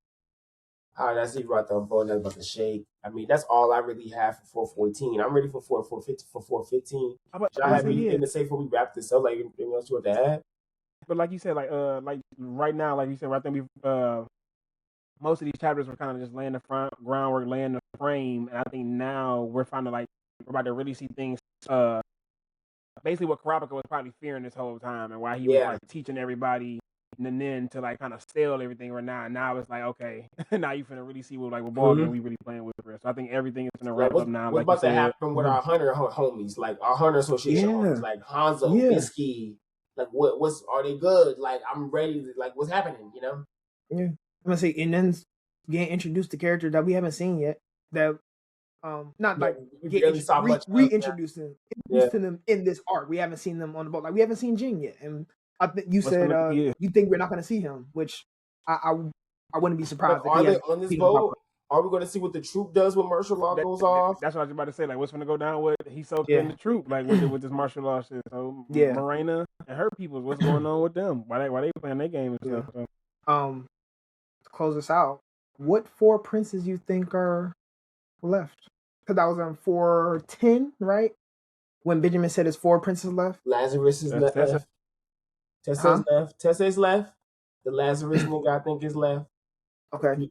A: how that's even about to unfold. That's about to shake. I mean, that's all I really have for 414. I'm ready for 415. Y'all have anything to say before we wrap this up? Like anything else you want to add?
C: But like you said, like right now, like you said, I think we've most of these chapters were kind of just laying the groundwork, laying the frame, and I think now we're about to really see things basically what Kurapika was probably fearing this whole time, and why he was like teaching everybody Nen to like kind of steal everything right now. And now it's like, okay, now you finna really see what ball game we really playing with. So I think everything is gonna wrap up now.
A: What's about to happen with our hunter homies, like our hunter association homies, like Hanzo, Bisky. Like what's are they good? Like I'm ready to like what's happening, you know?
B: Yeah. I'm gonna say and then getting introduced to characters that we haven't seen yet. That not like reintroducing them in this arc. We haven't seen them on the boat. Like we haven't seen Jin yet. And I think you said you think we're not gonna see him, which I wouldn't be surprised.
A: Are they on this boat? Are we going to see what the troop does when martial law goes off?
C: That's what I was about to say. Like, what's going to go down with Hisoka and the troop? Like, with this martial law shit. So, Morena and her people, what's going on with them? Why they playing their game and stuff? So.
B: To close us out, what 4 princes you think are left? Because I was on 410, right? When Benjamin said his 4 princes left.
A: Lazarus is left. Tessa's left. Tessa's left. The Lazarus nigga, I think, is left.
B: Okay.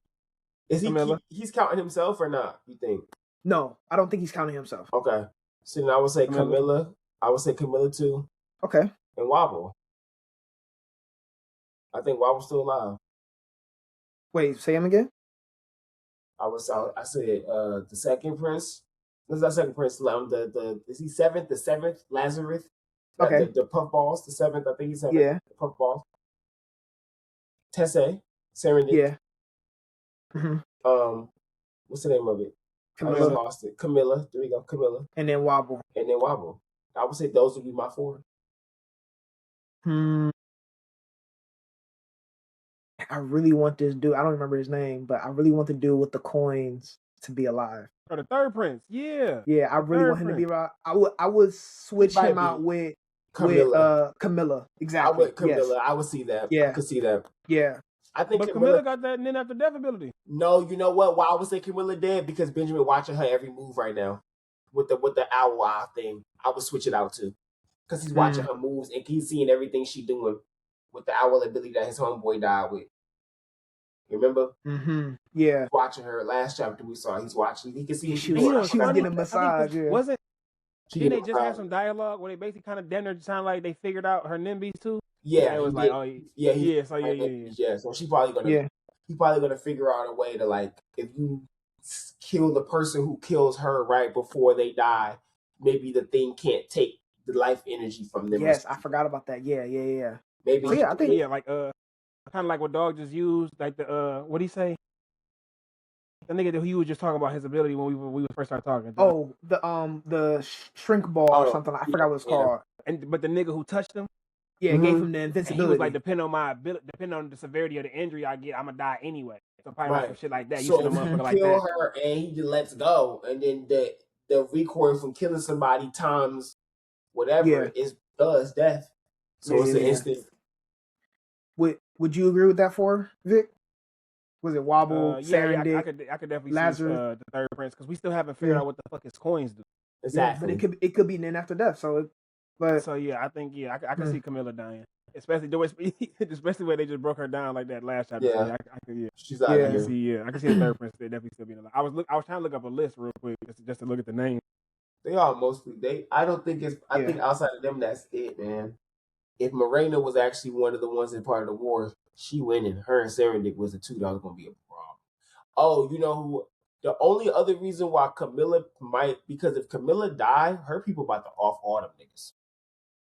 A: Is he's counting himself or not, you think?
B: No, I don't think he's counting himself.
A: Okay. So then I would say Camilla. I would say Camilla too.
B: Okay.
A: And Wobble. I think Wobble's still alive.
B: Wait, say him again?
A: I said the second prince. This is our second prince. Is he seventh? The seventh, Lazarus.
B: Okay.
A: The puffballs, the seventh, I think he's seventh.
B: Yeah.
A: The puffballs. Tesse, Serendip.
B: Yeah. Mm-hmm.
A: What's the name of it?
B: Camilla.
A: I just lost it. Camilla. There we go. Camilla.
B: And then Wobble.
A: I would say those would be my 4.
B: I really want this dude. I don't remember his name, but I really want the dude with the coins to be alive.
C: Or the third prince. Yeah.
B: Yeah, I really want him to be alive. I would switch him out with Camilla. Camilla. Exactly.
A: Camilla. Yes. I would see that. Yeah. I could see that.
B: Yeah.
A: I think
C: but Camilla got that Nen after death ability.
A: No, you know what? Why I would say Camilla dead? Because Benjamin watching her every move right now with the owl eye thing. I would switch it out too, because he's watching her moves and he's seeing everything she's doing with the owl ability that his homeboy died with. You remember?
B: Mm-hmm. Yeah.
A: He's watching her last chapter we saw. He's watching. He can see
B: she was getting a massage. Yeah.
C: Was it? Didn't they just have some dialogue where they basically kind of damn near sound like they figured out her Nimbys too?
A: Yeah,
C: it was like, oh yeah.
A: So she probably gonna, he probably gonna figure out a way to like, if you kill the person who kills her right before they die, maybe the thing can't take the life energy from them.
B: Yes, I forgot about that. Yeah.
A: Maybe.
B: So, I think
C: like kind of like what Dog just used, like the what'd he say? The nigga that he was just talking about his ability when we first started talking.
B: Oh, the shrink ball or something. I forgot what it's called.
C: But the nigga who touched him.
B: Yeah, gave him the invincibility.
C: He was like, depending on the severity of the injury I get, I'm gonna die anyway. So probably like some shit like that.
A: So you should have kill her and he just lets go, and then the recoil from killing somebody times whatever does death. So it's an instant.
B: Would you agree with that Vic? Was it Wobble, Serendip?
C: I could definitely
B: Lazarus,
C: see the third prince, because we still haven't figured out what the fuck his coins do.
A: Exactly.
B: Yeah, but it could be Nen after death. So.
C: So I think I can see Camilla dying, especially the way where they just broke her down like that last chapter.
A: Yeah,
C: she's out here. I can see the third prince definitely still being alive. I was trying to look up a list real quick just to look at the names.
A: They are mostly I don't think it's. I think outside of them, that's it, man. If Morena was actually one of the ones in part of the war, she winning. Her and Serendip was the two that was gonna be a problem. Oh, you know who? The only other reason why Camilla because if Camilla died, her people about to off all them niggas.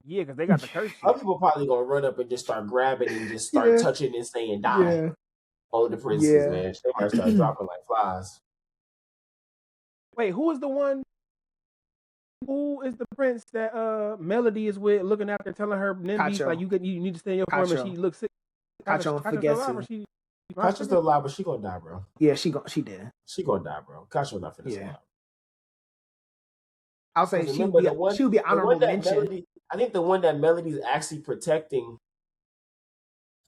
C: Yeah, because they got the curse.
A: Other people probably gonna run up and just start grabbing and just start touching and saying die. On the princes, man. They might start dropping like flies.
C: Wait, who is the one? Who is the prince that Melody is with, looking after, telling her Nimbys like you need to stay in your form, and she looks sick.
B: Kacho forgets it.
A: Kacho's still alive, but she gonna die, bro.
B: Yeah, she did.
A: She gonna die, bro. Kacho's not finna survive.
B: I'll say she'll be honorable mention.
A: I think the one that Melody's actually protecting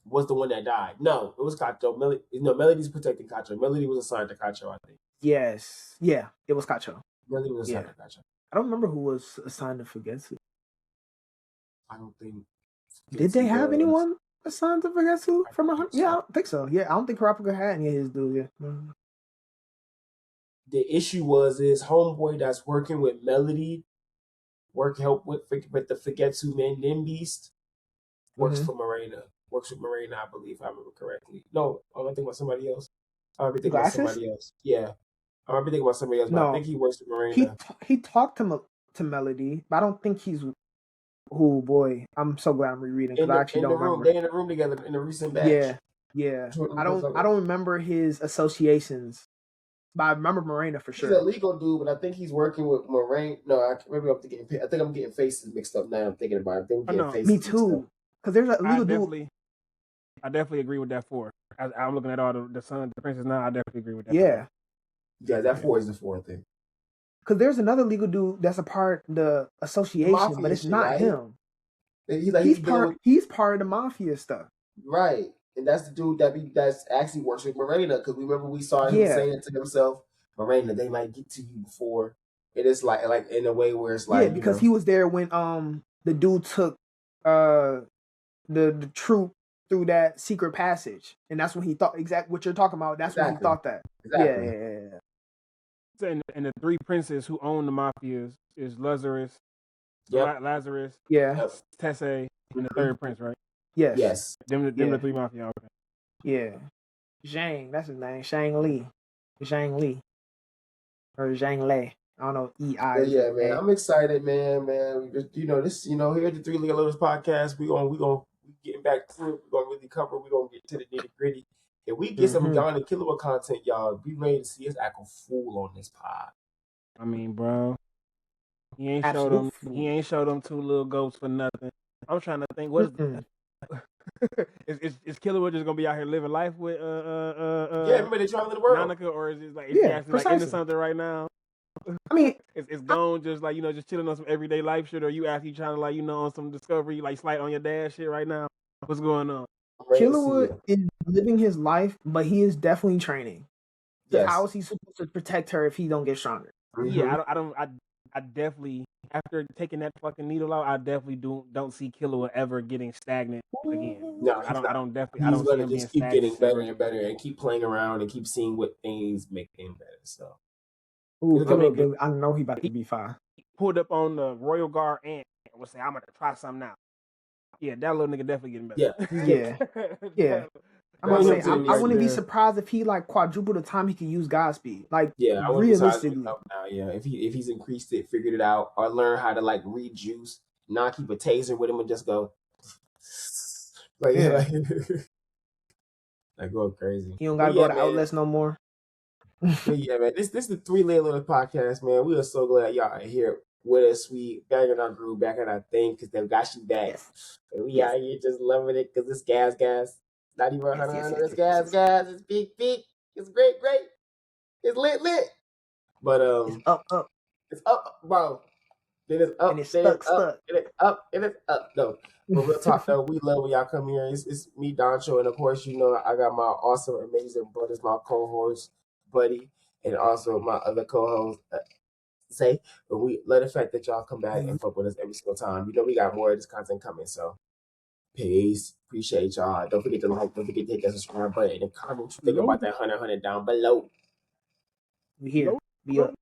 A: was the one that died. No, it was Kacho. Melody's protecting Kacho. Melody was assigned to Kacho, I think.
B: Yes. Yeah, it was Kacho.
A: Melody was assigned to Kacho.
B: I don't remember who was assigned to Fugetsu.
A: I don't think.
B: Did they have anyone assigned to Fugetsu from a? Yeah, I don't think so. Yeah, I don't think Kurapika had any of his dudes. Yeah.
A: The issue was his homeboy that's working with Melody help with the Forgetsu Men Nin Beast. Works for Morena. Works with Morena, I believe, if I remember correctly. No, I'm thinking about somebody else. I might be thinking about somebody else. Yeah. I might be thinking about somebody else, but I think he works with Morena.
B: He talked to Melody, but I don't think he's. Oh boy, I'm so glad I'm rereading because I actually don't remember.
A: They in the room together in the recent batch.
B: Yeah. I don't remember his associations, but I remember Morena for sure.
A: He's a legal dude, but I think he's working with Morena. No, maybe I'm thinking. I think I'm getting faces mixed up now. I'm thinking about it. I think I'm getting faces.
B: Me too. Because there's a legal dude.
C: I definitely agree with that 4. I'm looking at all the sons, the princes now. I definitely agree with that.
B: Yeah.
A: 4. Yeah, that 4 is the 4th thing.
B: Because there's another legal dude that's a part of the association, but it's not him. He's part of the mafia stuff.
A: Right. And that's the dude that's actually works with Morena. Because remember we saw him saying to himself, Morena, they might get to you before. It is like in a way where it's like
B: because he was there when the dude took the troop through that secret passage, and that's when he thought exactly what you're talking about. That's when he thought that.
A: Exactly.
B: Yeah.
C: And the 3 princes who own the mafias is Lazarus, Tessay, and the 3rd prince, right?
B: Yes.
C: Them the 3 mafia. Okay.
B: Yeah. Zhang, that's his name. Zhang Li. Or Zhang Lei. I don't know. E-I.
A: Yeah, man. I'm excited, man. This, here at the 3 Layer Lotus podcast, we gonna getting back to it. We're gonna really cover. We're gonna get to the nitty gritty. If we get some Gon and Killua content, y'all, be ready to see us act a fool on this pod.
C: I mean, bro, he ain't showed them 2 little goats for nothing. I'm trying to think. What is is Killua just gonna be out here living life with
A: remember they trying to live the world.
C: Nanaka, or is it like is he actually into something right now?
B: I mean,
C: it's Gon just like just chilling on some everyday life shit, or you actually trying to on some discovery, like slight on your dad shit right now? What's going on?
B: Killua is living his life, but he is definitely training. Yes. How is he supposed to protect her if he don't get stronger?
C: Yeah, I definitely, after taking that fucking needle out, I definitely don't see Killua ever getting stagnant again.
A: No,
C: I don't
A: He's gonna just keep getting better and better and keep playing around and keep seeing what things make him better. So.
B: Ooh, I know he about to be fine.
C: He pulled up on the Royal Guard and was saying, I'm gonna try something now. Yeah, that little nigga definitely getting
B: better. Yeah. I'm gonna say I wouldn't be surprised if he quadrupled the time he can use Godspeed. I realistically.
A: Now, if he's increased it, figured it out, or learn how to rejuice, not keep a taser with him and just go go crazy.
B: He don't gotta go to outlets no more.
A: Yeah, man. This is the 3 Layer Lotus podcast, man. We are so glad y'all are here with us. We back in our groove, back in our thing, because they've got you back. Yes. And we out here just loving it because it's gas. Not even 100. It's gas. It's big. It's great. It's lit. But
B: it's up.
A: It's up, bro. Then it's up.
B: And it's stuck.
A: It's up. No. But real talk though, we love when y'all come here. It's me, Doncho, and of course, I got my awesome, amazing brothers, my co-host, Buddy, and also my other co-host, but we love the fact that y'all come back and fuck with us every single time. We got more of this content coming, so peace. Appreciate y'all. Don't forget to like, don't forget to hit that subscribe button and comment what you think about that 100 down below.
B: We here. Be up.